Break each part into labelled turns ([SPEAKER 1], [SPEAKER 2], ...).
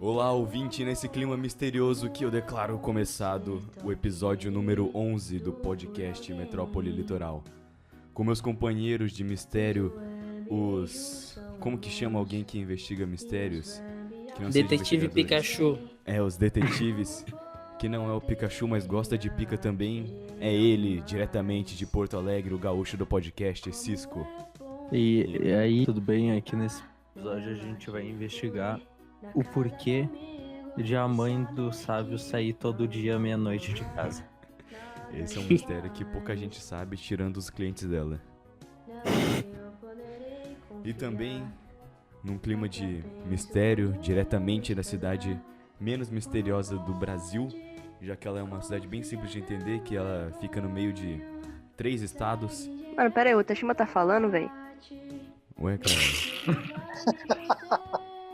[SPEAKER 1] Olá, ouvinte, nesse clima misterioso que eu declaro começado o episódio número 11 do podcast Metrópole Litoral. Com meus companheiros de mistério, os... Como que chama alguém que investiga mistérios? Que não seja
[SPEAKER 2] Detetive
[SPEAKER 1] investigadores.
[SPEAKER 2] Pikachu.
[SPEAKER 1] Os detetives, que não é o Pikachu, mas gosta de pica também. É ele, diretamente de Porto Alegre, o gaúcho do podcast, Cisco.
[SPEAKER 3] E aí, tudo bem? Aqui nesse episódio a gente vai investigar o porquê de a mãe do sábio sair todo dia à meia-noite de casa.
[SPEAKER 1] Esse é um mistério que pouca gente sabe, tirando os clientes dela. E também, num clima de mistério, diretamente da cidade menos misteriosa do Brasil, já que ela é uma cidade bem simples de entender, que ela fica no meio de 3 estados.
[SPEAKER 4] Mano, pera aí, o Tashima tá falando, velho?
[SPEAKER 1] Ué, cara.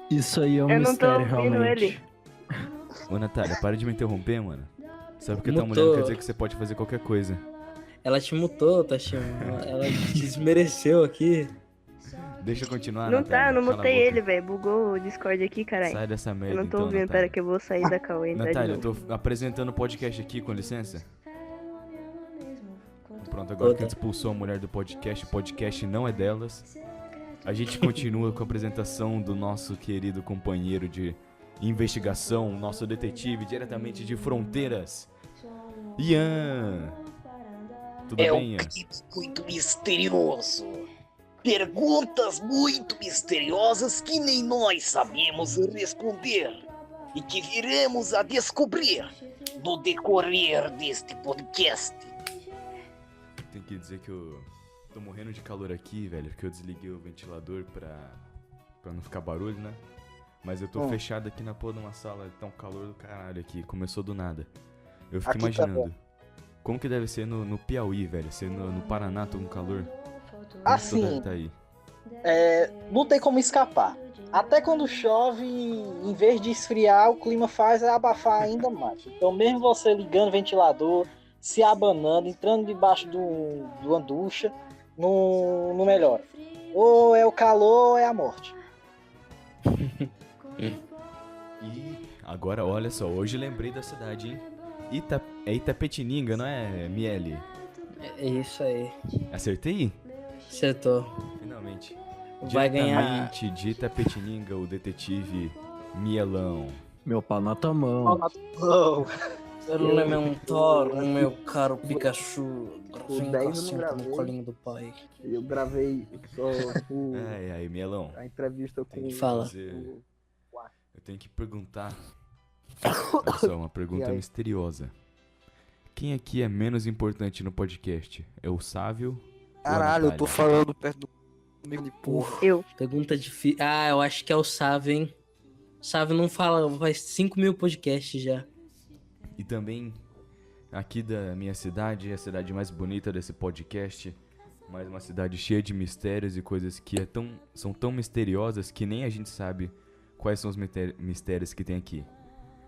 [SPEAKER 3] Isso aí é um
[SPEAKER 4] Eu não tô
[SPEAKER 3] mistério,
[SPEAKER 4] ouvindo
[SPEAKER 3] realmente.
[SPEAKER 4] ele.
[SPEAKER 1] Ô, Natália, para de me interromper, mano. Sabe que tá
[SPEAKER 2] Mutou.
[SPEAKER 1] mulher não quer dizer que você pode fazer qualquer coisa.
[SPEAKER 2] Ela te mutou, Tashima. Ela te desmereceu aqui.
[SPEAKER 1] Deixa eu continuar,
[SPEAKER 4] Não
[SPEAKER 1] Natália.
[SPEAKER 4] tá, eu não
[SPEAKER 1] Cala a
[SPEAKER 4] mutei
[SPEAKER 1] boca.
[SPEAKER 4] ele, velho. Bugou o Discord aqui, caralho.
[SPEAKER 1] Sai dessa merda,
[SPEAKER 4] Eu não tô
[SPEAKER 1] então,
[SPEAKER 4] ouvindo,
[SPEAKER 1] Natália.
[SPEAKER 4] pera que eu vou sair da call e entrar de
[SPEAKER 1] Natália, eu
[SPEAKER 4] novo.
[SPEAKER 1] tô apresentando o podcast aqui, com licença. Pronto, agora que expulsou a mulher do podcast, o podcast não é delas. A gente continua com a apresentação do nosso querido companheiro de investigação, nosso detetive diretamente de Fronteiras, Ian. Tudo
[SPEAKER 5] É
[SPEAKER 1] bem,
[SPEAKER 5] um
[SPEAKER 1] Ian?
[SPEAKER 5] crime muito misterioso. Perguntas muito misteriosas que nem nós sabemos responder e que viremos a descobrir no decorrer deste podcast.
[SPEAKER 1] Tem que dizer que eu tô morrendo de calor aqui, velho, porque eu desliguei o ventilador pra não ficar barulho, né? Mas eu tô fechado aqui na porra de uma sala, tá um calor do caralho aqui, começou do nada. Eu fico
[SPEAKER 6] Aqui tá
[SPEAKER 1] imaginando, como que deve ser no Piauí, velho, ser no Paraná tô com calor.
[SPEAKER 6] Assim,
[SPEAKER 1] Deve tá aí.
[SPEAKER 6] não tem como escapar. Até quando chove, em vez de esfriar, o clima faz abafar ainda mais. Então, mesmo você ligando o ventilador, se abanando, entrando debaixo de uma ducha, não melhora. Ou é o calor ou é a morte.
[SPEAKER 1] E agora, olha só, hoje lembrei da cidade, hein? É Itapetininga, não é, Miele?
[SPEAKER 2] É isso aí.
[SPEAKER 1] Acertei?
[SPEAKER 2] Acertou.
[SPEAKER 1] Finalmente.
[SPEAKER 2] Vai ganhar.
[SPEAKER 1] Diretamente de Itapetininga, o detetive Mielão.
[SPEAKER 3] Meu pau na tua mão.
[SPEAKER 2] Elementar, meu caro Pikachu.
[SPEAKER 7] O
[SPEAKER 2] Vem
[SPEAKER 7] 10 eu
[SPEAKER 2] cá,
[SPEAKER 7] não
[SPEAKER 2] senta
[SPEAKER 7] gravei.
[SPEAKER 2] no colinho do pai.
[SPEAKER 7] Eu gravei só
[SPEAKER 1] Ai, Mielão.
[SPEAKER 7] a entrevista com
[SPEAKER 2] Fala.
[SPEAKER 1] Eu tenho que perguntar. Olha só, uma pergunta
[SPEAKER 7] E aí?
[SPEAKER 1] misteriosa. Quem aqui é menos importante no podcast? É o Sávio?
[SPEAKER 7] Caralho,
[SPEAKER 1] ou a
[SPEAKER 7] eu tô
[SPEAKER 1] Natália?
[SPEAKER 7] falando perto do amigo de porra.
[SPEAKER 4] Eu.
[SPEAKER 2] Pergunta difícil. Ah, eu acho que é o Sávio, hein? O Sávio não fala, faz 5.000 podcasts já.
[SPEAKER 1] E também, aqui da minha cidade, a cidade mais bonita desse podcast, mas uma cidade cheia de mistérios e coisas que são tão misteriosas que nem a gente sabe quais são os mistérios que tem aqui.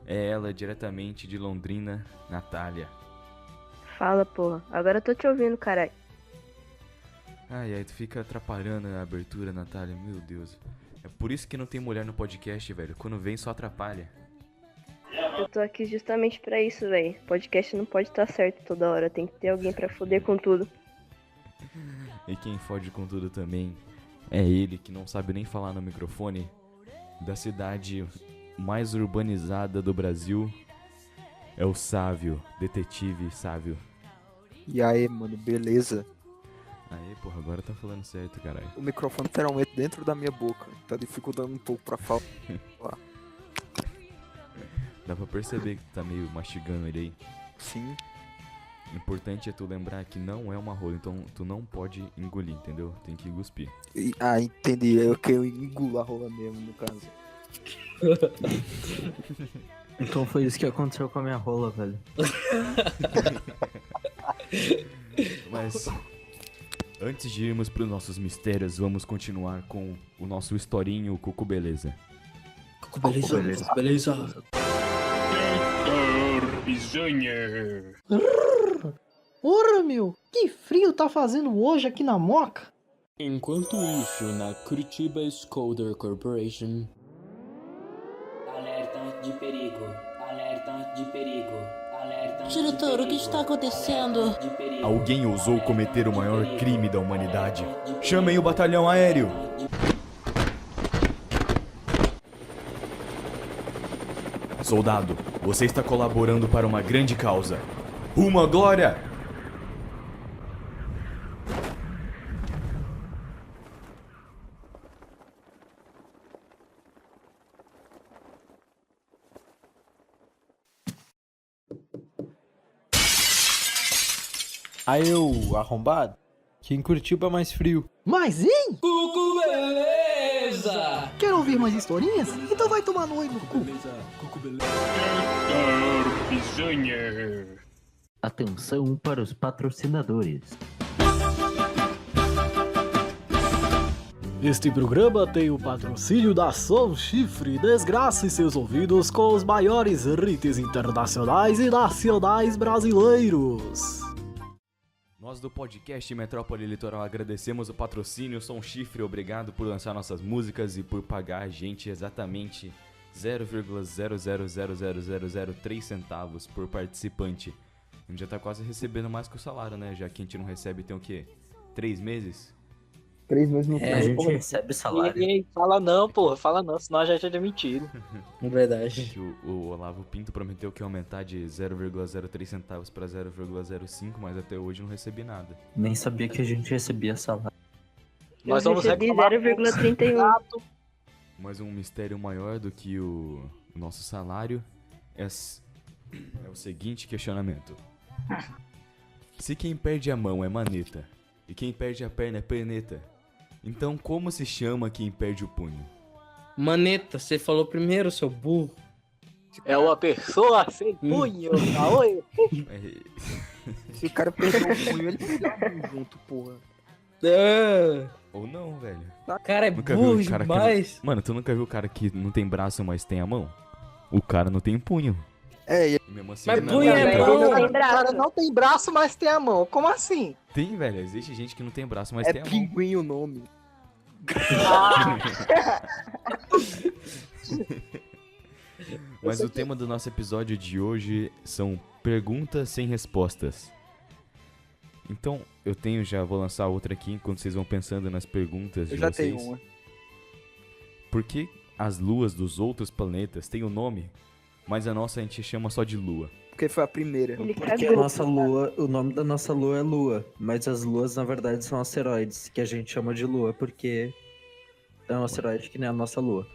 [SPEAKER 1] É ela, diretamente de Londrina, Natália.
[SPEAKER 4] Fala, porra. Agora eu tô te ouvindo, caralho.
[SPEAKER 1] Ai, tu fica atrapalhando a abertura, Natália, meu Deus. É por isso que não tem mulher no podcast, velho. Quando vem, só atrapalha.
[SPEAKER 4] Eu tô aqui justamente pra isso, velho. Podcast não pode estar certo toda hora. Tem que ter alguém pra foder com tudo.
[SPEAKER 1] E quem fode com tudo também é ele, que não sabe nem falar no microfone, da cidade mais urbanizada do Brasil. É o Sávio, detetive Sávio.
[SPEAKER 7] E aí, mano, beleza?
[SPEAKER 1] Aê, porra, agora tá falando certo, caralho.
[SPEAKER 7] O microfone literalmente dentro da minha boca. Tá dificultando um pouco pra falar.
[SPEAKER 1] Dá pra perceber que tu tá meio mastigando ele aí.
[SPEAKER 7] Sim.
[SPEAKER 1] O importante é tu lembrar que não é uma rola, então tu não pode engolir, entendeu? Tem que cuspir.
[SPEAKER 7] Entendi. Eu engulo a rola mesmo, no caso.
[SPEAKER 3] Então foi isso que aconteceu com a minha rola, velho.
[SPEAKER 1] Mas antes de irmos pros nossos mistérios, vamos continuar com o nosso historinho Cucu Beleza.
[SPEAKER 2] Cucu, beleza? Beleza.
[SPEAKER 8] Porra, meu, que frio tá fazendo hoje aqui na Moca?
[SPEAKER 9] Enquanto isso, na Curitiba Scolder Corporation. de perigo. Alerta de perigo. Alerta.
[SPEAKER 10] Diretor, o que está acontecendo?
[SPEAKER 1] Alguém ousou cometer o maior crime da humanidade. Chamem o batalhão aéreo! Soldado, você está colaborando para uma grande causa. Rumo à glória!
[SPEAKER 11] Aí eu, arrombado, que em Curitiba é mais frio.
[SPEAKER 8] Mas, hein?
[SPEAKER 9] Cucu beleza!
[SPEAKER 8] Quer ouvir mais historinhas? Então vai tomar no olho no cu.
[SPEAKER 3] Atenção para os patrocinadores.
[SPEAKER 8] Este programa tem o patrocínio da Som Chifre. Desgrace seus ouvidos com os maiores hits internacionais e nacionais brasileiros.
[SPEAKER 1] Nós do podcast Metrópole Litoral agradecemos o patrocínio Som Chifre, obrigado por lançar nossas músicas e por pagar a gente exatamente 0,0000003 centavos por participante. A gente já tá quase recebendo mais que o salário, né? Já que a gente não recebe tem o quê? 3 meses?
[SPEAKER 6] 3 meses no
[SPEAKER 3] A gente recebe salário.
[SPEAKER 6] Ninguém fala não, porra. Fala não, senão a gente é demitido.
[SPEAKER 2] Verdade.
[SPEAKER 1] Que o Olavo Pinto prometeu que ia aumentar de 0,03 centavos para 0,05, mas até hoje não recebi nada.
[SPEAKER 3] Nem sabia que a gente recebia salário.
[SPEAKER 6] Nós
[SPEAKER 4] Eu
[SPEAKER 6] vamos
[SPEAKER 4] recebi
[SPEAKER 6] reclamar
[SPEAKER 4] 0,31.
[SPEAKER 1] Mas um mistério maior do que o nosso salário é o seguinte questionamento. Se quem perde a mão é maneta e quem perde a perna é perneta, então como se chama quem perde o punho?
[SPEAKER 2] Maneta, você falou primeiro, seu burro.
[SPEAKER 6] É uma pessoa sem punho, tá? Oi?
[SPEAKER 7] Se o cara perdeu o punho, ele perdeu a mão junto, porra.
[SPEAKER 1] Ou não, velho.
[SPEAKER 2] Cara, é
[SPEAKER 1] Nunca
[SPEAKER 2] burro
[SPEAKER 1] viu o cara
[SPEAKER 2] demais.
[SPEAKER 1] Mano, tu nunca viu o cara que não tem braço, mas tem a mão? O cara não tem punho.
[SPEAKER 7] É,
[SPEAKER 1] E mesmo assim,
[SPEAKER 2] Mas
[SPEAKER 1] ele
[SPEAKER 2] punho é
[SPEAKER 1] levanta.
[SPEAKER 2] mão.
[SPEAKER 4] Não tem
[SPEAKER 6] O cara
[SPEAKER 4] braço.
[SPEAKER 6] não tem braço, mas tem a mão. Como assim?
[SPEAKER 1] Tem, velho. Existe gente que não tem braço, mas
[SPEAKER 7] é
[SPEAKER 1] tem a mão.
[SPEAKER 7] pinguim o nome.
[SPEAKER 1] Mas o tema do nosso episódio de hoje são perguntas sem respostas. Então, vou lançar outra aqui enquanto vocês vão pensando nas perguntas
[SPEAKER 7] Eu
[SPEAKER 1] de
[SPEAKER 7] já
[SPEAKER 1] vocês.
[SPEAKER 7] tenho uma.
[SPEAKER 1] Por que as luas dos outros planetas têm o nome, mas a nossa a gente chama só de lua?
[SPEAKER 7] Porque foi a primeira.
[SPEAKER 4] Ele
[SPEAKER 3] Porque a
[SPEAKER 4] cagou.
[SPEAKER 3] nossa lua, o nome da nossa lua é lua, mas as luas na verdade são asteroides, que a gente chama de lua porque é um asteroide que nem a nossa lua.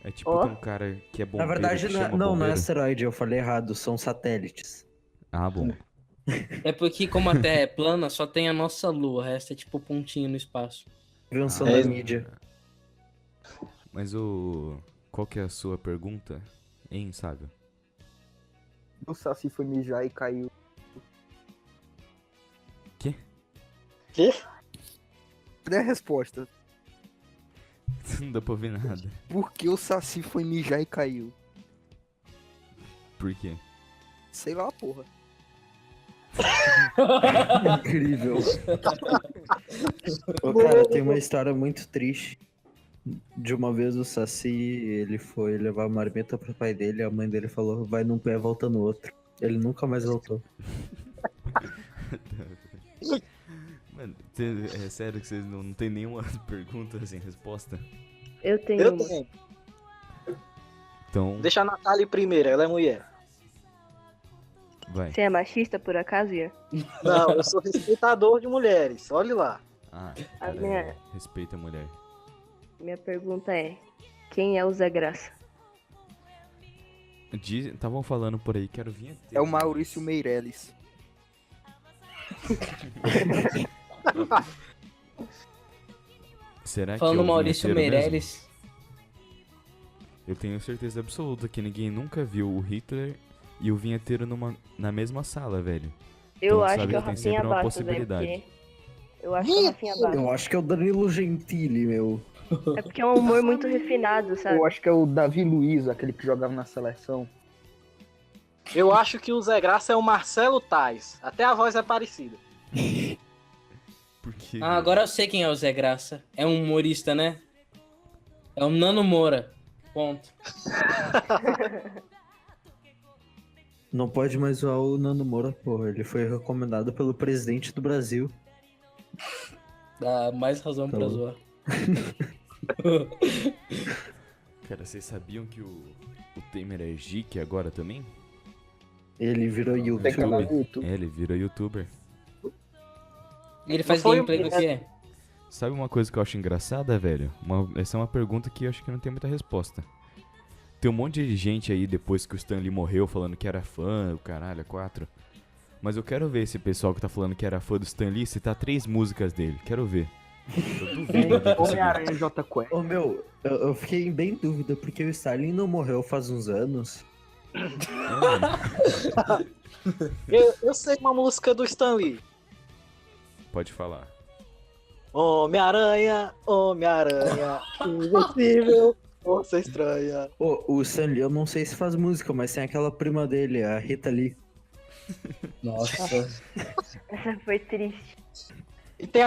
[SPEAKER 1] É tipo
[SPEAKER 4] Ó.
[SPEAKER 1] tem um cara que é
[SPEAKER 3] Na
[SPEAKER 1] bombeiro
[SPEAKER 3] verdade
[SPEAKER 1] que
[SPEAKER 3] não,
[SPEAKER 1] chama
[SPEAKER 3] não é
[SPEAKER 1] bombeiro.
[SPEAKER 3] asteroide, eu falei errado, são satélites.
[SPEAKER 1] Ah, bom.
[SPEAKER 2] É porque como a Terra é plana, só tem a nossa lua. O resto é tipo pontinho no espaço.
[SPEAKER 3] Invenção
[SPEAKER 1] Ah,
[SPEAKER 3] da mídia.
[SPEAKER 1] Mas qual que é a sua pergunta, hein, Sábio?
[SPEAKER 7] O Saci foi mijar e caiu.
[SPEAKER 6] Quê?
[SPEAKER 7] Cadê a resposta?
[SPEAKER 1] Não dá pra ouvir nada.
[SPEAKER 7] Por que o Saci foi mijar e caiu?
[SPEAKER 1] Por quê?
[SPEAKER 7] Sei lá, porra.
[SPEAKER 3] Incrível. Ô, cara, tem uma história muito triste. De uma vez o Saci, ele foi levar a marmita pro pai dele, a mãe dele falou, vai num pé, volta no outro. Ele nunca mais voltou.
[SPEAKER 1] Mano, é sério que vocês não tem nenhuma pergunta sem resposta?
[SPEAKER 4] Eu tenho
[SPEAKER 6] Eu
[SPEAKER 4] uma.
[SPEAKER 6] tenho.
[SPEAKER 1] Então,
[SPEAKER 6] Deixa a Natália primeiro, ela é mulher.
[SPEAKER 1] vai.
[SPEAKER 4] Você é machista, por acaso, Ian?
[SPEAKER 6] Não, eu sou respeitador de mulheres. Olhe lá.
[SPEAKER 1] Ah,
[SPEAKER 4] A
[SPEAKER 1] ela
[SPEAKER 4] minha-
[SPEAKER 1] respeita a mulher.
[SPEAKER 4] Minha pergunta é: quem é o Zé Graça?
[SPEAKER 1] Estavam falando por aí, quero vir.
[SPEAKER 7] É o Maurício Meirelles.
[SPEAKER 1] Será que
[SPEAKER 2] Falando
[SPEAKER 1] é o
[SPEAKER 2] Maurício
[SPEAKER 1] vinheteiro mesmo?
[SPEAKER 2] Meirelles.
[SPEAKER 1] Eu tenho certeza absoluta que ninguém nunca viu o Hitler e o vinheteiro na mesma sala, velho.
[SPEAKER 4] Eu
[SPEAKER 1] Então,
[SPEAKER 4] acho
[SPEAKER 1] sabe
[SPEAKER 4] que é o
[SPEAKER 1] que tem
[SPEAKER 4] Rafinha
[SPEAKER 1] sempre uma
[SPEAKER 4] Bastos, velho.
[SPEAKER 1] possibilidade.
[SPEAKER 4] Porque eu acho que é o Rafinha Bastos.
[SPEAKER 3] Eu acho que é o Danilo Gentili, meu.
[SPEAKER 4] É porque é um humor muito refinado, sabe?
[SPEAKER 6] Tá.
[SPEAKER 7] Eu acho que é o Davi Luiz, aquele que jogava na seleção.
[SPEAKER 6] Eu acho que o Zé Graça é o Marcelo Tais. Até a voz é parecida.
[SPEAKER 1] Por quê?
[SPEAKER 2] Ah, agora eu sei quem é o Zé Graça. É um humorista, né? É o Nano Moura. Ponto.
[SPEAKER 3] Não pode mais zoar o Nando Moura, porra. Ele foi recomendado pelo presidente do Brasil.
[SPEAKER 2] Dá mais razão pra zoar.
[SPEAKER 1] Cara, vocês sabiam que o Temer é geek agora também?
[SPEAKER 3] Ele virou
[SPEAKER 6] Tem canal
[SPEAKER 3] youtuber.
[SPEAKER 6] no YouTube.
[SPEAKER 1] É, ele virou youtuber.
[SPEAKER 2] Ele faz
[SPEAKER 6] foi
[SPEAKER 2] gameplay do quê?
[SPEAKER 1] Sabe uma coisa que eu acho engraçada, velho? Essa é uma pergunta que eu acho que não tem muita resposta. Tem um monte de gente aí, depois que o Stan Lee morreu, falando que era fã, o caralho, 4. Mas eu quero ver esse pessoal que tá falando que era fã do Stan Lee citar 3 músicas dele. Quero ver. Eu duvido alguém conseguir.
[SPEAKER 7] Homem-Aranha J Quest.
[SPEAKER 3] Ô meu, eu fiquei bem em dúvida, porque o Stalin não morreu faz uns anos.
[SPEAKER 6] Eu sei uma música do Stan Lee.
[SPEAKER 1] Pode falar.
[SPEAKER 6] Homem-Aranha, Homem-Aranha, invencível, força estranha.
[SPEAKER 3] O Stan Lee, eu não sei se faz música, mas tem aquela prima dele, a Rita Lee.
[SPEAKER 2] Nossa.
[SPEAKER 4] Essa foi triste.
[SPEAKER 6] E tem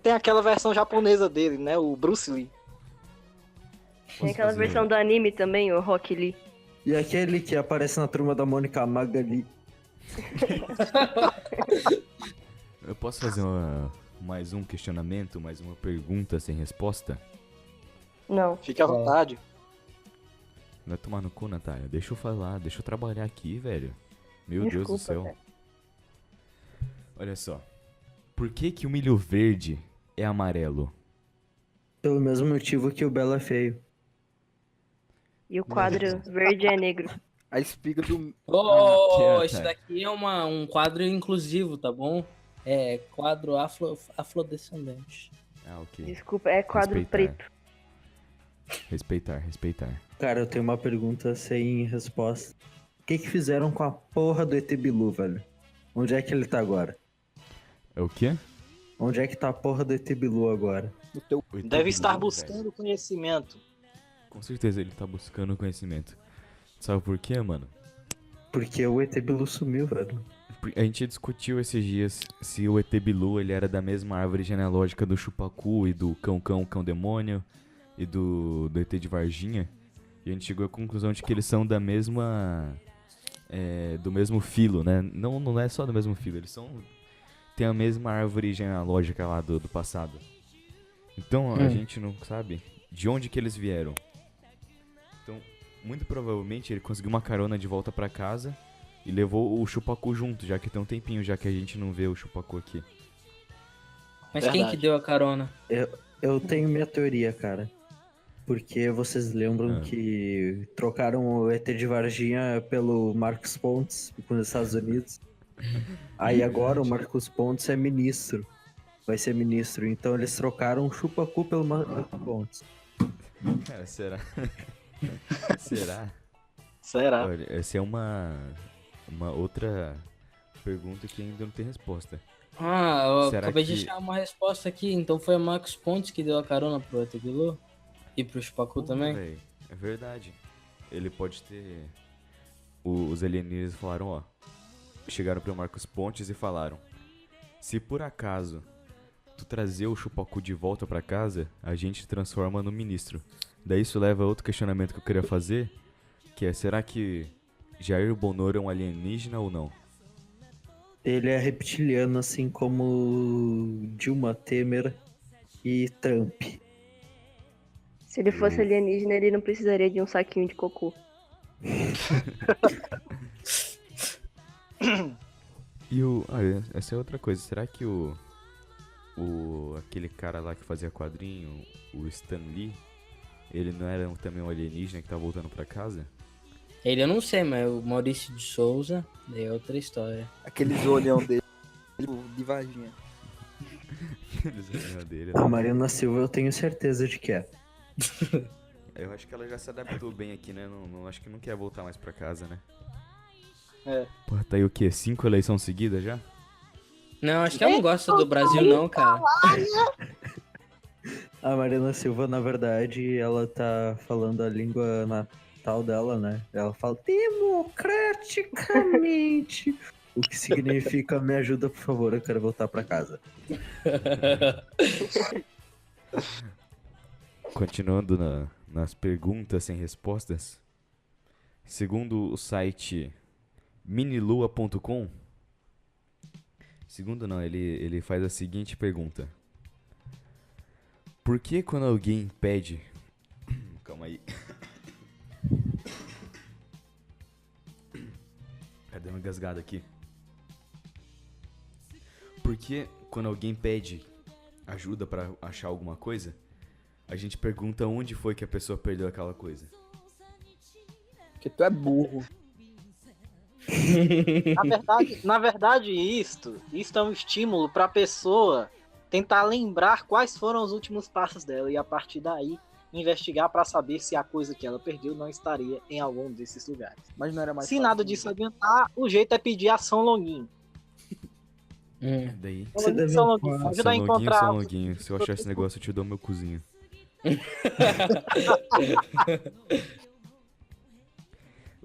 [SPEAKER 6] tem aquela versão japonesa dele, né? O Bruce Lee.
[SPEAKER 4] Tem aquela
[SPEAKER 1] fazer?
[SPEAKER 4] versão do anime também, o Rock Lee.
[SPEAKER 3] E aquele que aparece na turma da Mônica Magali.
[SPEAKER 1] Eu posso fazer mais um questionamento, mais uma pergunta sem resposta?
[SPEAKER 4] Não.
[SPEAKER 6] Fique à vontade.
[SPEAKER 1] Vai tomar no cu, Natália. Deixa eu falar, deixa eu trabalhar aqui, velho. Meu Deus do
[SPEAKER 4] Desculpa,
[SPEAKER 1] céu.
[SPEAKER 4] velho.
[SPEAKER 1] Olha só. Por que o milho verde é amarelo?
[SPEAKER 3] Pelo mesmo motivo que o Belo é feio.
[SPEAKER 4] E o quadro verde é negro.
[SPEAKER 7] A espiga do.
[SPEAKER 2] Oh,
[SPEAKER 1] Ah,
[SPEAKER 2] isso
[SPEAKER 1] tá.
[SPEAKER 2] daqui é um quadro inclusivo, tá bom? É quadro afrodescendente.
[SPEAKER 1] Ah, ok.
[SPEAKER 4] Desculpa, é quadro
[SPEAKER 1] Respeitar.
[SPEAKER 4] preto.
[SPEAKER 1] Respeitar.
[SPEAKER 3] Cara, eu tenho uma pergunta sem resposta. O que fizeram com a porra do ET Bilu, velho? Onde é que ele tá agora?
[SPEAKER 1] É o quê?
[SPEAKER 3] Onde é que tá a porra do ET Bilu agora?
[SPEAKER 7] No teu...
[SPEAKER 1] O ET
[SPEAKER 6] Deve
[SPEAKER 1] Bilu,
[SPEAKER 6] estar
[SPEAKER 1] velho.
[SPEAKER 6] buscando conhecimento.
[SPEAKER 1] Com certeza ele tá buscando conhecimento. Sabe por quê, mano?
[SPEAKER 3] Porque o ET Bilu sumiu, velho.
[SPEAKER 1] A gente discutiu esses dias se o ET Bilu ele era da mesma árvore genealógica do Chupacu e do Cão Demônio e do ET de Varginha. E a gente chegou à conclusão de que eles são da mesma... do mesmo filo, né? Não é só do mesmo filo, eles tem a mesma árvore genealógica lá do passado. Então a gente não sabe de onde que eles vieram. Então, muito provavelmente ele conseguiu uma carona de volta pra casa e levou o Chupacu junto, já que tem um tempinho já que a gente não vê o Chupacu aqui.
[SPEAKER 2] Mas quem que deu a carona?
[SPEAKER 3] Eu tenho minha teoria, cara. Porque vocês lembram que trocaram o ET de Varginha pelo Marcos Pontes nos Estados Unidos? Aí agora o Marcos Pontes é ministro. Vai ser ministro. Então eles trocaram o Chupacu pelo Marcos Pontes.
[SPEAKER 1] Cara, será? Será?
[SPEAKER 6] Será?
[SPEAKER 1] Olha, essa é uma outra pergunta que ainda não tem resposta.
[SPEAKER 2] Ah, eu
[SPEAKER 1] Será
[SPEAKER 2] acabei de
[SPEAKER 1] que-
[SPEAKER 2] achar uma resposta aqui. Então foi o Marcos Pontes que deu a carona pro ET Bilu? E pro Chupacu também?
[SPEAKER 1] Véi, é verdade. Ele pode ter... Os alienígenas falaram, ó... Chegaram pro Marcos Pontes e falaram... Se por acaso tu trazer o Chupacu de volta pra casa, a gente transforma no ministro. Daí isso leva a outro questionamento que eu queria fazer, que é, será que Jair Bonoro é um alienígena ou não?
[SPEAKER 3] Ele é reptiliano, assim como Dilma Temer e Trump.
[SPEAKER 4] Se ele fosse alienígena, ele não precisaria de um saquinho de cocô.
[SPEAKER 1] E essa é outra coisa, será que aquele cara lá que fazia quadrinho, o Stan Lee, ele não era também um alienígena que tá voltando pra casa?
[SPEAKER 2] Ele eu não sei, mas o Maurício de Souza é outra história.
[SPEAKER 7] Aqueles olhão dele de Varginha.
[SPEAKER 1] Eles olham dele,
[SPEAKER 3] A Mariana Silva eu tenho certeza de que é.
[SPEAKER 1] Eu acho que ela já se adaptou bem aqui, né? Não, acho que não quer voltar mais pra casa, né?
[SPEAKER 6] É.
[SPEAKER 1] Pô, tá aí o quê? 5 eleições seguidas já?
[SPEAKER 2] Não, acho que ela não gosta do Brasil não, cara.
[SPEAKER 3] A Mariana Silva, na verdade, ela tá falando a língua natal dela, né? Ela fala democraticamente. O que significa me ajuda, por favor, eu quero voltar pra casa.
[SPEAKER 1] Continuando nas perguntas sem respostas. Segundo o site minilua.com. Segundo não, ele faz a seguinte pergunta. Por que quando alguém pede... Calma aí. Cadê uma engasgada aqui? Por que quando alguém pede ajuda pra achar alguma coisa, a gente pergunta onde foi que a pessoa perdeu aquela coisa?
[SPEAKER 7] Porque tu é burro.
[SPEAKER 6] Na verdade, isto é um estímulo para a pessoa tentar lembrar quais foram os últimos passos dela e a partir daí investigar para saber se a coisa que ela perdeu não estaria em algum desses lugares.
[SPEAKER 7] Mas não era mais
[SPEAKER 6] Se
[SPEAKER 7] fácil.
[SPEAKER 6] nada disso adiantar, o jeito é pedir a São Longuinho.
[SPEAKER 1] Daí.
[SPEAKER 6] São Longuinho, ajuda a encontrar.
[SPEAKER 1] São Longuinho. Se eu achar esse negócio, eu te dou meu cozinho.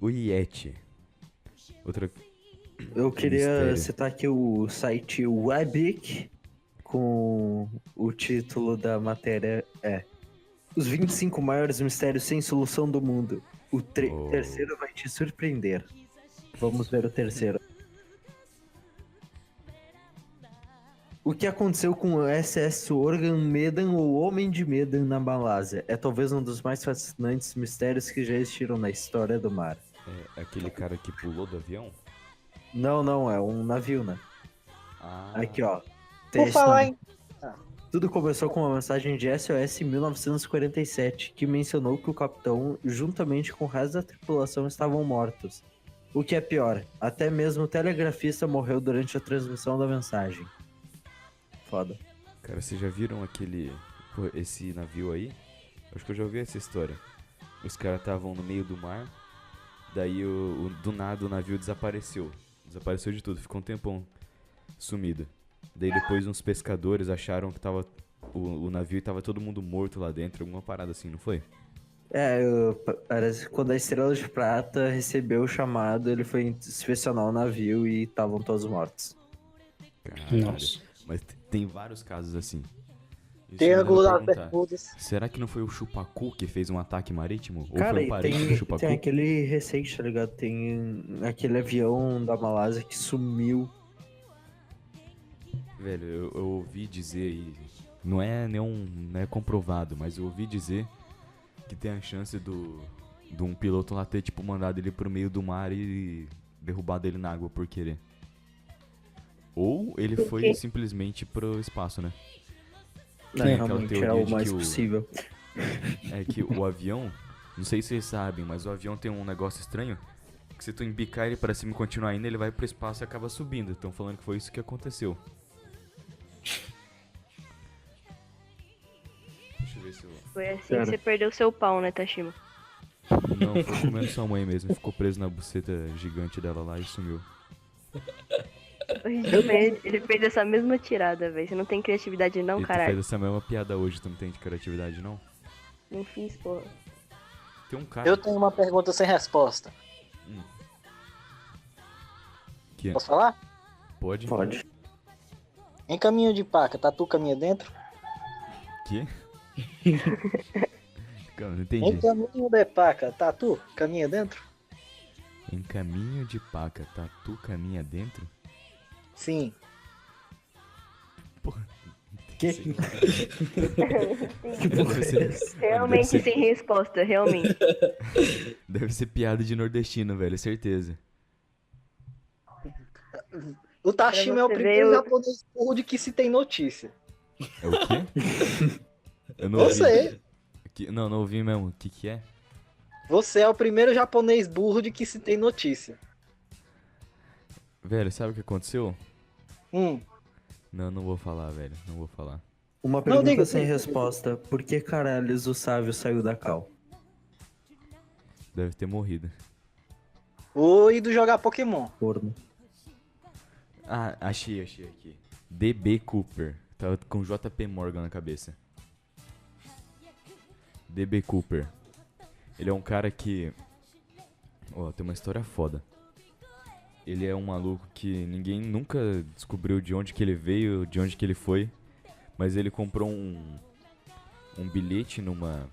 [SPEAKER 1] O Yeti. Outra.
[SPEAKER 3] Eu queria
[SPEAKER 1] mistério.
[SPEAKER 3] citar aqui o site Webic, com o título da matéria Os 25 maiores mistérios sem solução do mundo. O terceiro vai te surpreender. Vamos ver o terceiro. O que aconteceu com o SS Organ Medan ou Homem de Medan na Malásia? É talvez um dos mais fascinantes mistérios que já existiram na história do mar.
[SPEAKER 1] É aquele cara que pulou do avião?
[SPEAKER 3] Não, é um navio, né?
[SPEAKER 1] Ah.
[SPEAKER 3] Aqui, ó.
[SPEAKER 6] Por falar em...
[SPEAKER 3] Tudo começou com uma mensagem de SOS em 1947, que mencionou que o capitão, juntamente com o resto da tripulação, estavam mortos. O que é pior, até mesmo o telegrafista morreu durante a transmissão da mensagem. Foda.
[SPEAKER 1] Cara, vocês já viram esse navio aí? Acho que eu já ouvi essa história. Os caras estavam no meio do mar, daí do nada o navio desapareceu. Desapareceu de tudo, ficou um tempão sumido. Daí depois uns pescadores acharam que tava o navio e tava todo mundo morto lá dentro, alguma parada assim, não foi?
[SPEAKER 3] Parece que quando a Estrela de Prata recebeu o chamado, ele foi inspecionar o navio e estavam todos mortos.
[SPEAKER 1] Caralho.
[SPEAKER 2] Nossa.
[SPEAKER 1] Mas tem vários casos assim. Isso
[SPEAKER 6] Triângulo
[SPEAKER 1] me
[SPEAKER 6] das
[SPEAKER 1] leva a perguntar,
[SPEAKER 6] Bermudas.
[SPEAKER 1] será que não foi o Chupacu que fez um ataque marítimo? Ou
[SPEAKER 3] Cara,
[SPEAKER 1] foi um
[SPEAKER 3] e
[SPEAKER 1] parente do Chupacu?
[SPEAKER 3] tem aquele recente, tá ligado? Tem aquele avião da Malásia que sumiu.
[SPEAKER 1] Velho, eu ouvi dizer, e não é comprovado, mas eu ouvi dizer que tem a chance de um piloto lá ter, tipo, mandado ele pro meio do mar e derrubado ele na água por querer. Ou ele foi simplesmente pro espaço, né?
[SPEAKER 3] Não, realmente é o mais possível.
[SPEAKER 1] É que o avião, não sei se vocês sabem, mas o avião tem um negócio estranho, que se tu embicar ele pra cima e continuar indo, ele vai pro espaço e acaba subindo. Estão falando que foi isso que aconteceu. Deixa eu ver se eu...
[SPEAKER 4] Foi assim que você perdeu seu pau, né, Tashima?
[SPEAKER 1] Não, foi comendo sua mãe mesmo. Ficou preso na buceta gigante dela lá e sumiu.
[SPEAKER 4] Ele fez essa mesma tirada, velho. Você não tem criatividade não,
[SPEAKER 1] E tu
[SPEAKER 4] caralho.
[SPEAKER 1] fez essa mesma piada hoje, tu não tem de criatividade não?
[SPEAKER 4] Não fiz, porra.
[SPEAKER 1] Tem um cara...
[SPEAKER 6] Eu tenho uma pergunta sem resposta.
[SPEAKER 1] Que...
[SPEAKER 6] Posso falar?
[SPEAKER 1] Pode?
[SPEAKER 3] Pode.
[SPEAKER 6] Em caminho de paca, tatu caminha dentro?
[SPEAKER 1] Que? Calma, não
[SPEAKER 6] Em
[SPEAKER 1] entendi.
[SPEAKER 6] caminho de paca, tatu caminha dentro?
[SPEAKER 1] Em caminho de paca, tatu caminha dentro?
[SPEAKER 6] Sim.
[SPEAKER 3] Que?
[SPEAKER 4] Realmente sem resposta, realmente.
[SPEAKER 1] Deve ser piada de nordestino, velho, certeza.
[SPEAKER 6] O Tashima é o
[SPEAKER 4] você
[SPEAKER 6] primeiro
[SPEAKER 4] ver,
[SPEAKER 6] japonês burro de que se tem notícia.
[SPEAKER 1] É o quê? Eu não ouvi.
[SPEAKER 6] Você.
[SPEAKER 1] Não ouvi mesmo. O que é?
[SPEAKER 6] Você é o primeiro japonês burro de que se tem notícia.
[SPEAKER 1] Velho, sabe o que aconteceu?
[SPEAKER 6] Hum.
[SPEAKER 1] Não vou falar, velho. Não vou falar.
[SPEAKER 3] Uma pergunta
[SPEAKER 6] diga,
[SPEAKER 3] sem
[SPEAKER 6] diga.
[SPEAKER 3] resposta. Por que caralhos o sábio saiu da cal?
[SPEAKER 1] Deve ter morrido.
[SPEAKER 6] Ou ido jogar Pokémon.
[SPEAKER 3] Corno.
[SPEAKER 1] Ah, achei aqui. DB Cooper. Tava com JP Morgan na cabeça. DB Cooper. Ele é um cara que... Ó, tem uma história foda. Ele é um maluco que ninguém nunca descobriu de onde que ele veio, de onde que ele foi. Mas ele comprou um bilhete numa...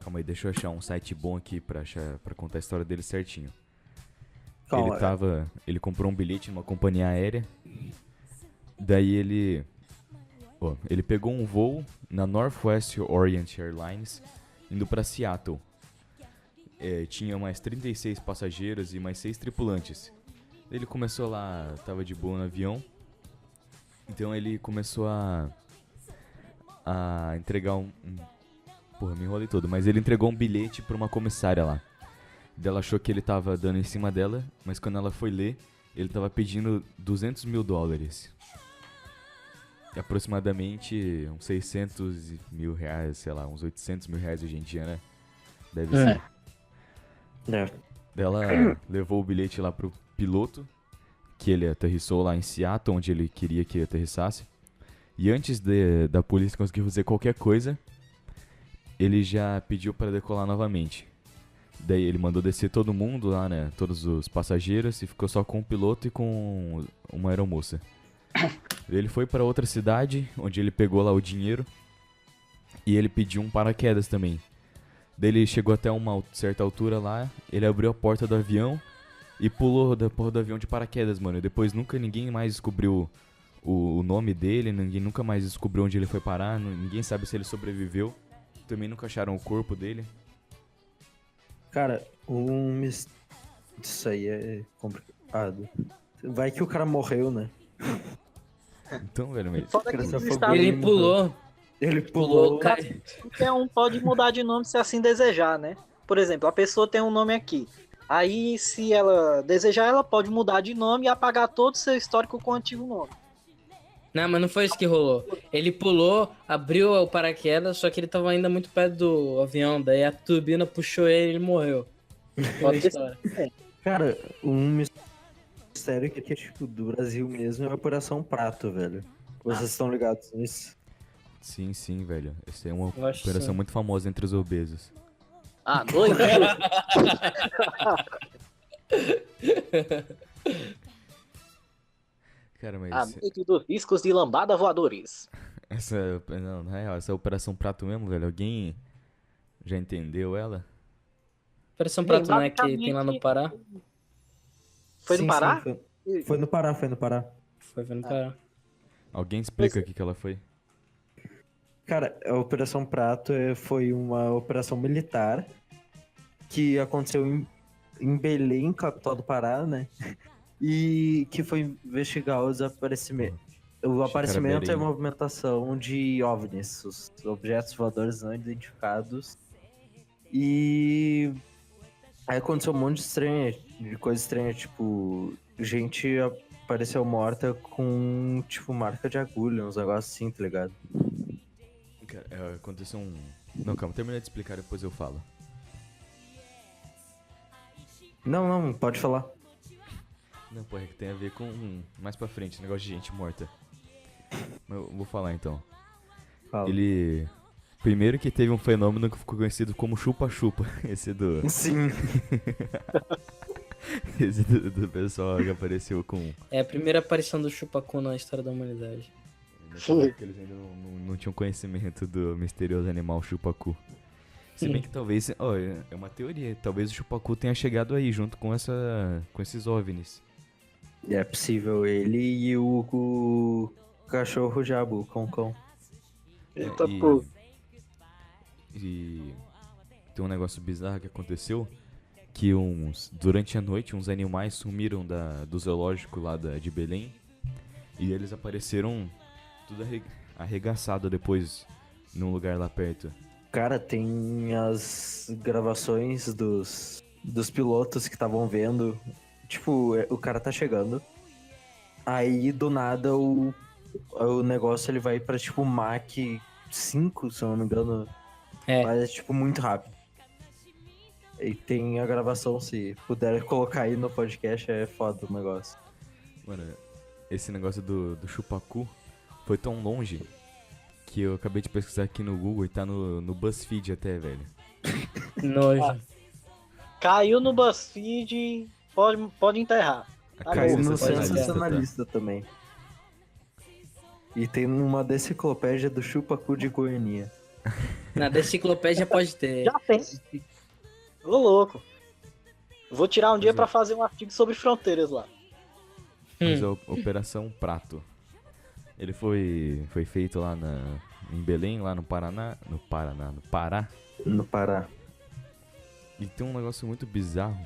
[SPEAKER 1] Calma aí, deixa eu achar um site bom aqui pra contar a história dele certinho.
[SPEAKER 3] Calma,
[SPEAKER 1] Ele comprou um bilhete numa companhia aérea. Daí ele pegou um voo na Northwest Orient Airlines indo pra Seattle. Tinha mais 36 passageiros e mais 6 tripulantes. Ele começou lá, tava de boa no avião. Então ele começou a entregar Porra, me enrolei todo. Mas ele entregou um bilhete pra uma comissária lá. Ela achou que ele tava dando em cima dela, mas quando ela foi ler, ele tava pedindo $200 mil. Aproximadamente uns 600 mil reais, sei lá, uns 800 mil reais hoje em dia, né? Deve ser. Ela levou o bilhete lá pro piloto, que ele aterrissou lá em Seattle, onde ele queria que ele aterrissasse. E antes da polícia conseguir fazer qualquer coisa, ele já pediu para decolar novamente. Daí ele mandou descer todo mundo lá, né? Todos os passageiros, e ficou só com o piloto e com uma aeromoça. Ele foi para outra cidade, onde ele pegou lá o dinheiro, e ele pediu um paraquedas também. Daí ele chegou até uma certa altura lá, ele abriu a porta do avião e pulou da porta do avião de paraquedas, mano. E depois ninguém mais descobriu o nome dele, ninguém nunca mais descobriu onde ele foi parar, ninguém sabe se ele sobreviveu. Também nunca acharam o corpo dele.
[SPEAKER 3] Cara, isso aí é complicado. Vai que o cara morreu, né?
[SPEAKER 1] Então, velho, mas...
[SPEAKER 2] Ele pulou.
[SPEAKER 3] Ele pulou.
[SPEAKER 6] Qualquer um pode mudar de nome se assim desejar, né? Por exemplo, a pessoa tem um nome aqui. Aí, se ela desejar, ela pode mudar de nome e apagar todo o seu histórico com o antigo nome.
[SPEAKER 2] Não, mas não foi isso que rolou. Ele pulou, abriu o paraquedas, só que ele tava ainda muito perto do avião. Daí a turbina puxou ele e ele morreu. Olha a história.
[SPEAKER 3] Cara, um mistério que é tipo do Brasil mesmo é a Operação Prato, velho. Vocês estão ligados nisso?
[SPEAKER 1] Sim, velho. Essa é uma
[SPEAKER 2] Eu acho
[SPEAKER 1] operação
[SPEAKER 2] sim.
[SPEAKER 1] muito famosa entre os obesos.
[SPEAKER 6] Ah, doido?
[SPEAKER 1] Cara, mas...
[SPEAKER 6] Amigo dos riscos de lambada voadores.
[SPEAKER 1] Não, na real, essa Operação Prato mesmo, velho. Alguém já entendeu ela?
[SPEAKER 2] Operação Prato, né? Que tem lá no Pará.
[SPEAKER 6] Foi no Pará?
[SPEAKER 3] Foi no Pará.
[SPEAKER 2] Foi no Pará.
[SPEAKER 1] Alguém explica o que ela foi?
[SPEAKER 3] Cara, a Operação Prato foi uma operação militar que aconteceu em Belém, capital do Pará, né? E que foi investigar os aparecimentos. O aparecimento e a movimentação de OVNIs, os objetos voadores não identificados. E aí aconteceu um monte de coisa estranha, tipo, gente apareceu morta com, tipo, marca de agulha, uns negócios assim, tá ligado?
[SPEAKER 1] Cara, aconteceu um... Não, calma, termina de explicar, depois eu falo.
[SPEAKER 3] Não, pode falar.
[SPEAKER 1] Não, pô, é que tem a ver com... Mais pra frente, negócio de gente morta. Mas eu vou falar então.
[SPEAKER 3] Fala.
[SPEAKER 1] Ele... Primeiro que teve um fenômeno que ficou conhecido como chupa-chupa. Esse do...
[SPEAKER 3] Sim.
[SPEAKER 1] Esse do pessoal que apareceu com...
[SPEAKER 2] É a primeira aparição do Chupacu na história da humanidade.
[SPEAKER 1] Porque eles ainda não tinham conhecimento do misterioso animal chupacu. Se bem que talvez... é uma teoria. Talvez o chupacu tenha chegado aí junto com esses OVNIs.
[SPEAKER 3] É possível ele e o cachorro jabu, o cão.
[SPEAKER 6] Eita, pô.
[SPEAKER 1] E tem um negócio bizarro que aconteceu, que durante a noite uns animais sumiram do zoológico lá de Belém, e eles apareceram tudo arregaçado depois num lugar lá perto.
[SPEAKER 3] Cara, tem as gravações dos pilotos que estavam vendo. Tipo, o cara tá chegando, aí do nada o negócio ele vai pra tipo Mach 5, se eu não me engano. Mas é tipo muito rápido. E tem a gravação, se puder colocar aí no podcast, é foda o negócio.
[SPEAKER 1] Mano, esse negócio do chupacu foi tão longe que eu acabei de pesquisar aqui no Google e tá no BuzzFeed até, velho.
[SPEAKER 2] Nojo.
[SPEAKER 6] Caiu no BuzzFeed, pode enterrar.
[SPEAKER 3] Caiu no
[SPEAKER 1] sensacionalista
[SPEAKER 3] sensacionalista também. E tem uma deciclopédia do Chupacu de Goiânia.
[SPEAKER 2] Na deciclopédia pode ter.
[SPEAKER 6] Já tem. Ô, louco. Vou tirar um dia pra fazer um artigo sobre fronteiras lá.
[SPEAKER 1] Mas a Operação Prato. Ele foi feito lá em Belém, lá no Pará.
[SPEAKER 3] No Pará.
[SPEAKER 1] E tem um negócio muito bizarro,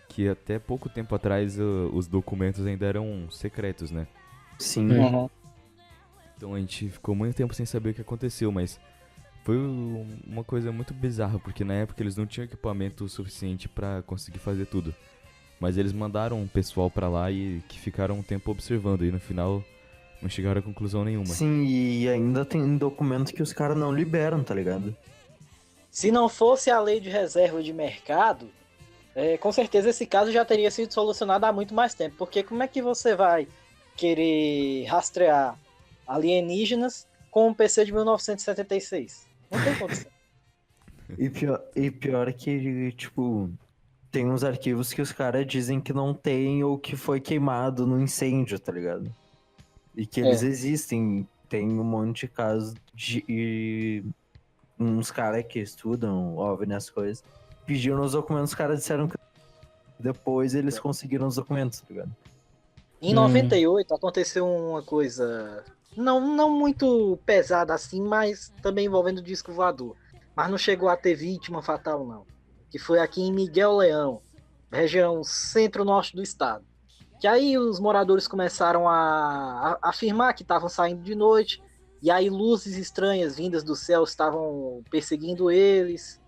[SPEAKER 1] que até pouco tempo atrás os documentos ainda eram secretos, né?
[SPEAKER 3] Sim.
[SPEAKER 1] Então a gente ficou muito tempo sem saber o que aconteceu, mas foi uma coisa muito bizarra, porque na época eles não tinham equipamento suficiente pra conseguir fazer tudo. Mas eles mandaram um pessoal pra lá e que ficaram um tempo observando, e no final não chegaram a conclusão nenhuma.
[SPEAKER 3] Sim, e ainda tem documento que os caras não liberam, tá ligado?
[SPEAKER 6] Se não fosse a lei de reserva de mercado, com certeza esse caso já teria sido solucionado há muito mais tempo. Porque como é que você vai querer rastrear alienígenas com um PC de 1976? Não tem condição.
[SPEAKER 3] E pior que, tipo, tem uns arquivos que os caras dizem que não tem ou que foi queimado no incêndio, tá ligado? E que eles existem. Tem um monte de casos de uns caras que estudam OVNI as coisas. Pediram os documentos, os caras disseram que depois eles conseguiram os documentos, tá ligado?
[SPEAKER 6] Em 98 aconteceu uma coisa não muito pesada assim, mas também envolvendo disco voador. Mas não chegou a ter vítima fatal não. Que foi aqui em Miguel Leão, região centro-norte do estado. Que aí os moradores começaram a afirmar que estavam saindo de noite, e aí luzes estranhas vindas do céu estavam perseguindo eles,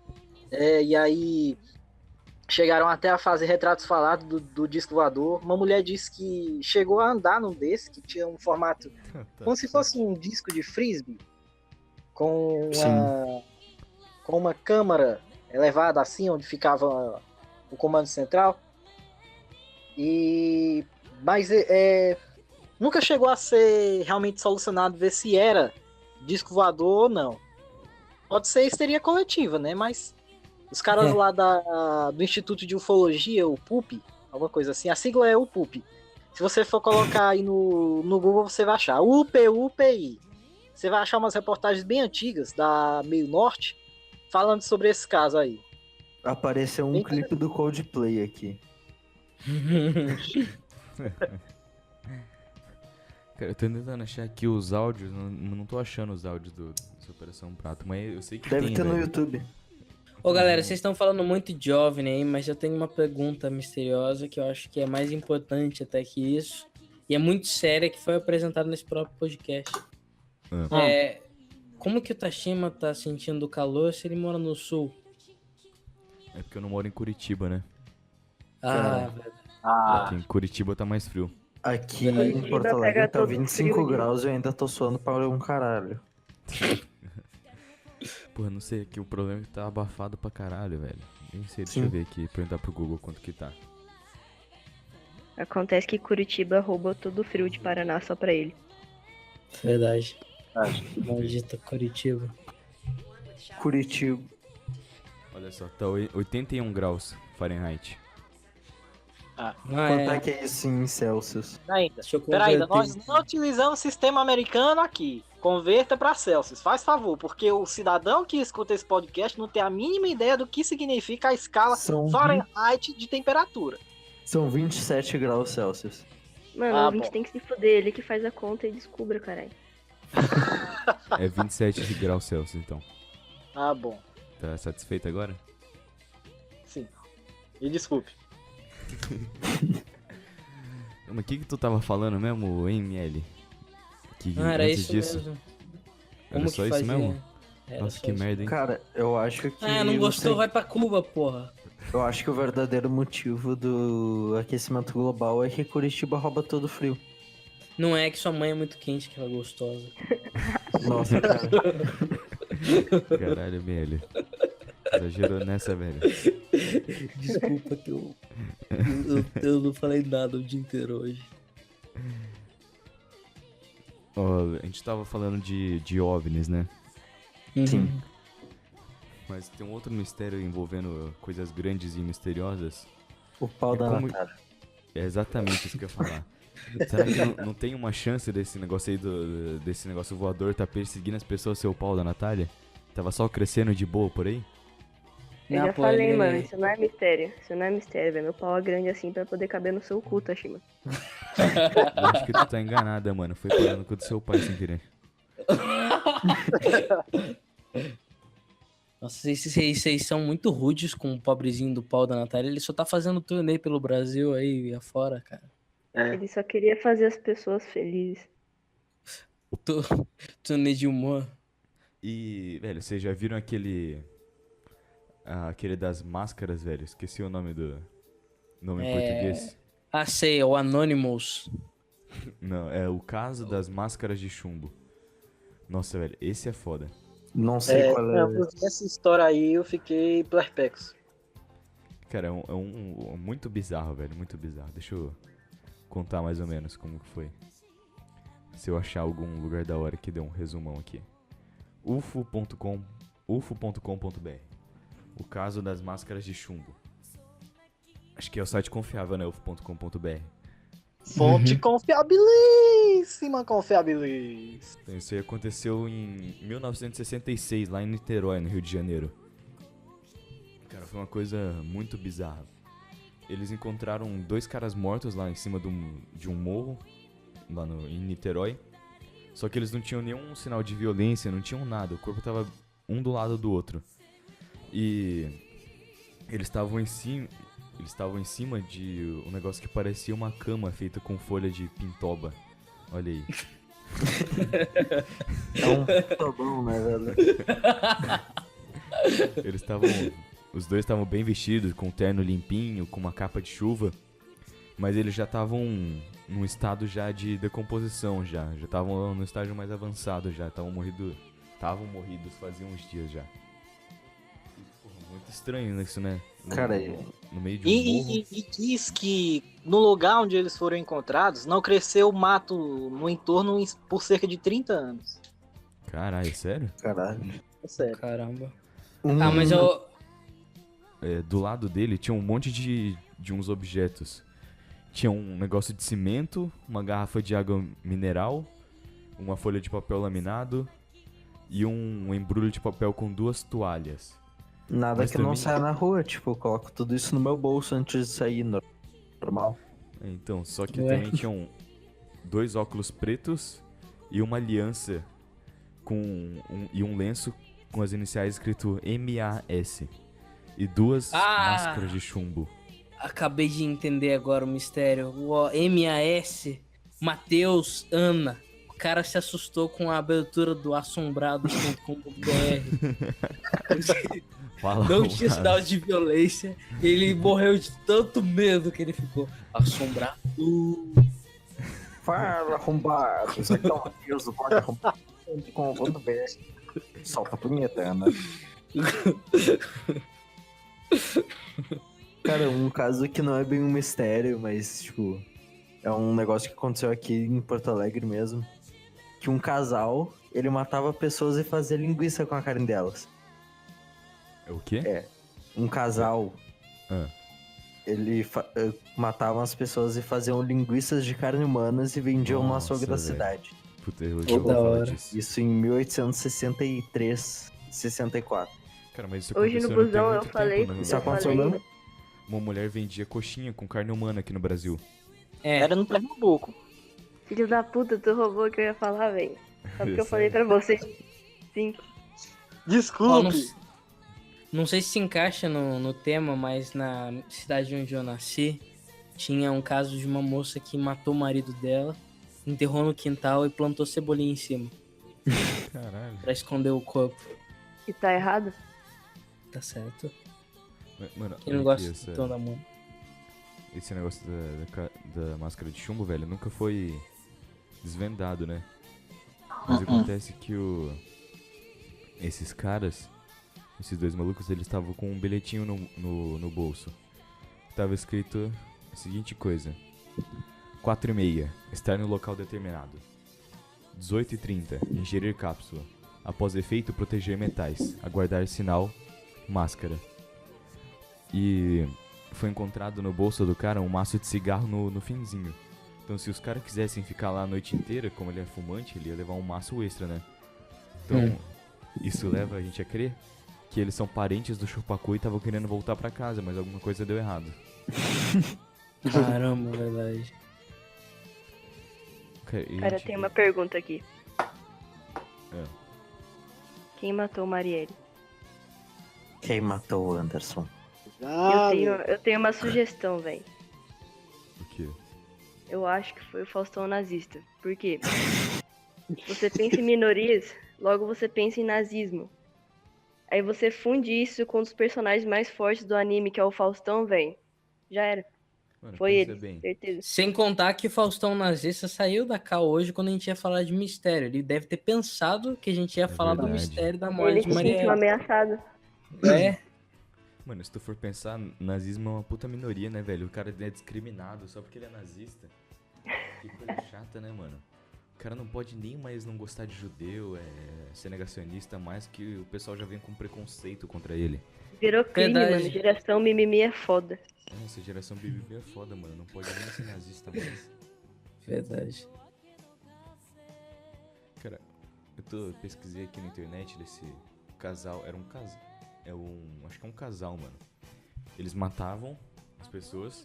[SPEAKER 6] e aí chegaram até a fazer retratos falados do disco voador. Uma mulher disse que chegou a andar num desse, que tinha um formato como se fosse um disco de frisbee, com uma câmara elevada assim, onde ficava o comando central. Mas nunca chegou a ser realmente solucionado ver se era disco voador ou não. Pode ser histeria coletiva, né? Mas os caras lá do Instituto de Ufologia, o PUP, alguma coisa assim, a sigla é o PUP. Se você for colocar aí no Google, você vai achar UPUPI. Você vai achar umas reportagens bem antigas da Meio Norte falando sobre esse caso aí.
[SPEAKER 3] Apareceu um clipe do Coldplay aqui.
[SPEAKER 1] Cara, eu tô tentando achar aqui os áudios, não tô achando os áudios da Operação Prato, mas eu sei que
[SPEAKER 3] deve
[SPEAKER 1] tem,
[SPEAKER 3] ter no
[SPEAKER 1] velho.
[SPEAKER 3] YouTube.
[SPEAKER 2] Ô galera, vocês estão falando muito de OVNI aí, mas eu tenho uma pergunta misteriosa que eu acho que é mais importante até que isso, e é muito séria, que foi apresentada nesse próprio podcast. Como que o Tashima tá sentindo o calor se ele mora no sul?
[SPEAKER 1] É porque eu não moro em Curitiba, né?
[SPEAKER 2] Velho.
[SPEAKER 1] Aqui em Curitiba tá mais frio.
[SPEAKER 3] Aqui em Porto Alegre tá 25 graus e eu ainda tô suando para um caralho.
[SPEAKER 1] Porra, não sei, aqui o problema é que tá abafado pra caralho, velho. Nem sei, deixa eu ver aqui, perguntar pro Google quanto que tá.
[SPEAKER 4] Acontece que Curitiba roubou todo o frio de Paraná só pra ele.
[SPEAKER 2] Verdade. Maldita Curitiba.
[SPEAKER 3] Curitiba.
[SPEAKER 1] Olha só, tá 81 graus Fahrenheit.
[SPEAKER 3] Quanto é que é isso em Celsius?
[SPEAKER 6] Peraí, nós não utilizamos sistema americano aqui. Converta para Celsius, faz favor, porque o cidadão que escuta esse podcast não tem a mínima ideia do que significa a escala Fahrenheit de temperatura.
[SPEAKER 3] São 27 graus Celsius.
[SPEAKER 4] Mano, o ouvinte tem que se fuder, ele que faz a conta e descubra, caralho.
[SPEAKER 1] É 27 graus Celsius, então.
[SPEAKER 6] Ah, bom.
[SPEAKER 1] Tá satisfeito agora?
[SPEAKER 6] Sim. E desculpe.
[SPEAKER 1] Mas o que tu tava falando mesmo, ML?
[SPEAKER 2] Era
[SPEAKER 1] antes
[SPEAKER 2] isso
[SPEAKER 1] disso?
[SPEAKER 2] mesmo.
[SPEAKER 1] Era
[SPEAKER 2] Como
[SPEAKER 1] só
[SPEAKER 2] que
[SPEAKER 1] isso
[SPEAKER 2] fazia?
[SPEAKER 1] mesmo?
[SPEAKER 2] Era
[SPEAKER 1] Nossa,
[SPEAKER 2] só
[SPEAKER 1] que
[SPEAKER 2] isso.
[SPEAKER 1] merda, hein?
[SPEAKER 3] Cara, eu acho que...
[SPEAKER 2] não gostou, vai pra Cuba, porra.
[SPEAKER 3] Eu acho que o verdadeiro motivo do aquecimento global é que Curitiba rouba todo o frio.
[SPEAKER 2] Não é que sua mãe é muito quente, que ela é gostosa.
[SPEAKER 3] Nossa, cara.
[SPEAKER 1] Caralho, ML. Exagerou nessa, velho.
[SPEAKER 2] Desculpa que eu não falei nada o dia inteiro hoje.
[SPEAKER 1] Ó, a gente tava falando de OVNIs, né?
[SPEAKER 3] Sim.
[SPEAKER 1] Mas tem um outro mistério envolvendo coisas grandes e misteriosas.
[SPEAKER 3] O pau da Natália.
[SPEAKER 1] É exatamente isso que eu ia falar. Será que não tem uma chance desse negócio aí, desse negócio voador tá perseguindo as pessoas, ser o pau da Natália? Tava só crescendo de boa por aí?
[SPEAKER 4] Eu
[SPEAKER 2] Não,
[SPEAKER 4] já
[SPEAKER 2] pô,
[SPEAKER 4] falei,
[SPEAKER 2] ele-
[SPEAKER 4] mano, isso não é mistério. Isso não é mistério, velho. Meu pau é grande assim pra poder caber no seu cu, Tashima.
[SPEAKER 1] Eu acho que tu tá enganada, mano. Foi parar no cu do seu pai sem querer.
[SPEAKER 2] Nossa, vocês são muito rudes com o pobrezinho do pau da Natália. Ele só tá fazendo turnê pelo Brasil aí e afora, cara.
[SPEAKER 4] Ele só queria fazer as pessoas felizes.
[SPEAKER 2] Turnê de humor.
[SPEAKER 1] E, velho, vocês já viram aquele das máscaras, velho? Esqueci o nome do nome em português.
[SPEAKER 2] Ah, sei, é o Anonymous.
[SPEAKER 1] Não, é o caso das máscaras de chumbo. Nossa, velho, esse é foda.
[SPEAKER 3] Não sei qual é.
[SPEAKER 6] Essa história aí eu fiquei perplexo.
[SPEAKER 1] Cara, é muito bizarro, velho, muito bizarro. Deixa eu contar mais ou menos como que foi. Se eu achar algum lugar da hora que dê um resumão aqui. ufo.com.br. O caso das máscaras de chumbo. Acho que é o site confiável, né? ufo.com.br.
[SPEAKER 6] Fonte confiabilíssima, confiabilíssima.
[SPEAKER 1] Então, isso aí aconteceu em 1966, lá em Niterói, no Rio de Janeiro. Cara, foi uma coisa muito bizarra. Eles encontraram 2 caras mortos lá em cima de um morro, lá em Niterói. Só que eles não tinham nenhum sinal de violência, não tinham nada. O corpo tava um do lado do outro. E eles estavam em cima de um negócio que parecia uma cama feita com folha de pintoba. Olha aí.
[SPEAKER 3] É um pintobão, né, velho?
[SPEAKER 1] Os dois estavam bem vestidos, com um terno limpinho, com uma capa de chuva. Mas eles já estavam num estado já de decomposição, já estavam no estágio mais avançado, já estavam morridos fazia uns dias já. Porra, muito estranho isso, né?
[SPEAKER 3] Cara,
[SPEAKER 1] no meio de um morro.
[SPEAKER 6] E diz que no lugar onde eles foram encontrados não cresceu mato no entorno por cerca de 30 anos.
[SPEAKER 1] Caralho, sério?
[SPEAKER 3] Caralho.
[SPEAKER 6] É sério.
[SPEAKER 2] Caramba. Ah, mas eu...
[SPEAKER 1] Do lado dele tinha um monte de uns objetos. Tinha um negócio de cimento, uma garrafa de água mineral, uma folha de papel laminado e um embrulho de papel com 2 toalhas.
[SPEAKER 3] Nada
[SPEAKER 1] Mas
[SPEAKER 3] que não
[SPEAKER 1] também-
[SPEAKER 3] saia na rua, tipo, eu coloco tudo isso no meu bolso antes de sair, normal.
[SPEAKER 1] Então, só que
[SPEAKER 2] Ué.
[SPEAKER 1] também tinham 2 óculos pretos e uma aliança e um lenço com as iniciais escrito MAS. E 2 máscaras de chumbo.
[SPEAKER 2] Acabei de entender agora o mistério. O MAS, Matheus, Ana. O cara se assustou com a abertura do assombrado.com.br.
[SPEAKER 1] Fala,
[SPEAKER 2] Não tinha sinal de violência. Ele morreu de tanto medo que ele ficou assombrado.
[SPEAKER 3] Fala, arrombado. Isso aqui é o Matheus do Pode Arrombado. Solta a punheta, Ana. Cara, um caso que não é bem um mistério, mas, tipo, é um negócio que aconteceu aqui em Porto Alegre mesmo. Que um casal, ele matava pessoas e fazia linguiça com a carne delas.
[SPEAKER 1] É o quê?
[SPEAKER 3] Um casal, ele matava as pessoas e faziam linguiças de carne humanas e vendiam no
[SPEAKER 1] Nossa,
[SPEAKER 3] açougue da
[SPEAKER 1] velho.
[SPEAKER 3] cidade.
[SPEAKER 1] Puta, eu
[SPEAKER 2] Que
[SPEAKER 1] já vou
[SPEAKER 2] da
[SPEAKER 1] falar
[SPEAKER 2] hora.
[SPEAKER 1] disso.
[SPEAKER 3] Isso em 1863, 64.
[SPEAKER 1] Cara, mas isso
[SPEAKER 4] Hoje no
[SPEAKER 1] aconteceu não tem
[SPEAKER 4] busão eu
[SPEAKER 1] muito
[SPEAKER 4] falei,
[SPEAKER 1] tempo, né?
[SPEAKER 3] Isso
[SPEAKER 4] eu
[SPEAKER 3] aconteceu
[SPEAKER 4] falei,
[SPEAKER 3] mesmo?
[SPEAKER 1] Uma mulher vendia coxinha com carne humana aqui no Brasil.
[SPEAKER 6] Era no Pernambuco.
[SPEAKER 4] filho da puta, tu roubou o que eu ia falar, velho. Só porque eu falei
[SPEAKER 1] Sério?
[SPEAKER 4] pra você. Sim.
[SPEAKER 2] Ó,
[SPEAKER 6] Desculpe.
[SPEAKER 2] não sei se se encaixa no tema, mas na cidade onde eu nasci, tinha um caso de uma moça que matou o marido dela, enterrou no quintal e plantou cebolinha em cima,
[SPEAKER 1] Caralho.
[SPEAKER 2] pra esconder o corpo.
[SPEAKER 4] E tá errado?
[SPEAKER 2] Tá certo?
[SPEAKER 1] Mano,
[SPEAKER 2] Quem não
[SPEAKER 1] olha aqui,
[SPEAKER 2] gosta do tom da mão.
[SPEAKER 1] esse negócio da máscara de chumbo, velho, nunca foi desvendado, né? Mas acontece que esses caras, esses 2 malucos, eles estavam com um bilhetinho no bolso. Tava escrito a seguinte coisa: 4h30, estar no local determinado. 18h30, ingerir cápsula. Após efeito, proteger metais. Aguardar sinal, máscara. E foi encontrado no bolso do cara um maço de cigarro no finzinho. Então se os caras quisessem ficar lá a noite inteira, como ele é fumante, ele ia levar um maço extra, né? Então, isso leva a gente a crer que eles são parentes do Chupacu e estavam querendo voltar pra casa, mas alguma coisa deu errado.
[SPEAKER 2] Caramba, verdade.
[SPEAKER 4] Cara, tem uma pergunta aqui.
[SPEAKER 1] É.
[SPEAKER 4] Quem matou Marielle?
[SPEAKER 3] Quem matou o Anderson?
[SPEAKER 4] Eu tenho uma sugestão, velho.
[SPEAKER 1] O quê?
[SPEAKER 4] Eu acho que foi o Faustão nazista. Por quê? Você pensa em minorias, logo você pensa em nazismo. Aí você funde isso com um dos personagens mais fortes do anime, que é o Faustão, velho. Já era.
[SPEAKER 1] Mano,
[SPEAKER 4] Foi
[SPEAKER 1] pensa
[SPEAKER 4] ele,
[SPEAKER 1] bem.
[SPEAKER 4] certeza.
[SPEAKER 2] Sem contar que Faustão Nazista saiu da cá hoje quando a gente ia falar de mistério. Ele deve ter pensado que a gente ia falar do
[SPEAKER 1] verdade.
[SPEAKER 2] mistério da morte
[SPEAKER 4] Ele
[SPEAKER 2] de
[SPEAKER 4] se sentiu
[SPEAKER 2] Marielle.
[SPEAKER 4] ameaçado.
[SPEAKER 2] É,
[SPEAKER 1] Mano, se tu for pensar, nazismo é uma puta minoria, né, velho? O cara é discriminado só porque ele é nazista. Que coisa chata, né, mano? O cara não pode nem mais não gostar de judeu, ser negacionista, mais que o pessoal já vem com preconceito contra ele.
[SPEAKER 4] Virou crime,
[SPEAKER 2] Verdade.
[SPEAKER 4] mano. Geração mimimi é foda.
[SPEAKER 1] Essa geração BBB é foda, mano. Não pode nem ser nazista mais.
[SPEAKER 2] verdade.
[SPEAKER 1] Cara, eu pesquisei aqui na internet desse casal. Era um casal. Acho que é um casal, mano. Eles matavam as pessoas.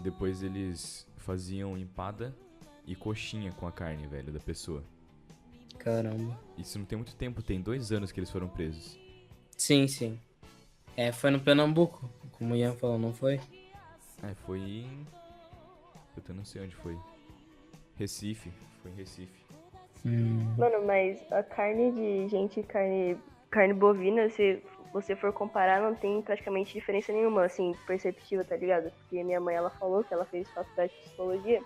[SPEAKER 1] Depois eles faziam empada e coxinha com a carne, velho, da pessoa.
[SPEAKER 2] Caramba.
[SPEAKER 1] Isso não tem muito tempo, tem 2 anos que eles foram presos.
[SPEAKER 2] Sim, sim. Foi no Pernambuco, como o Ian falou, não foi?
[SPEAKER 1] Foi em... Eu não sei onde foi. Recife. Foi em Recife.
[SPEAKER 4] Mano, mas a carne de gente, carne bovina, se você for comparar, não tem praticamente diferença nenhuma, assim, perceptível, tá ligado? Porque minha mãe, ela falou que ela fez faculdade de psicologia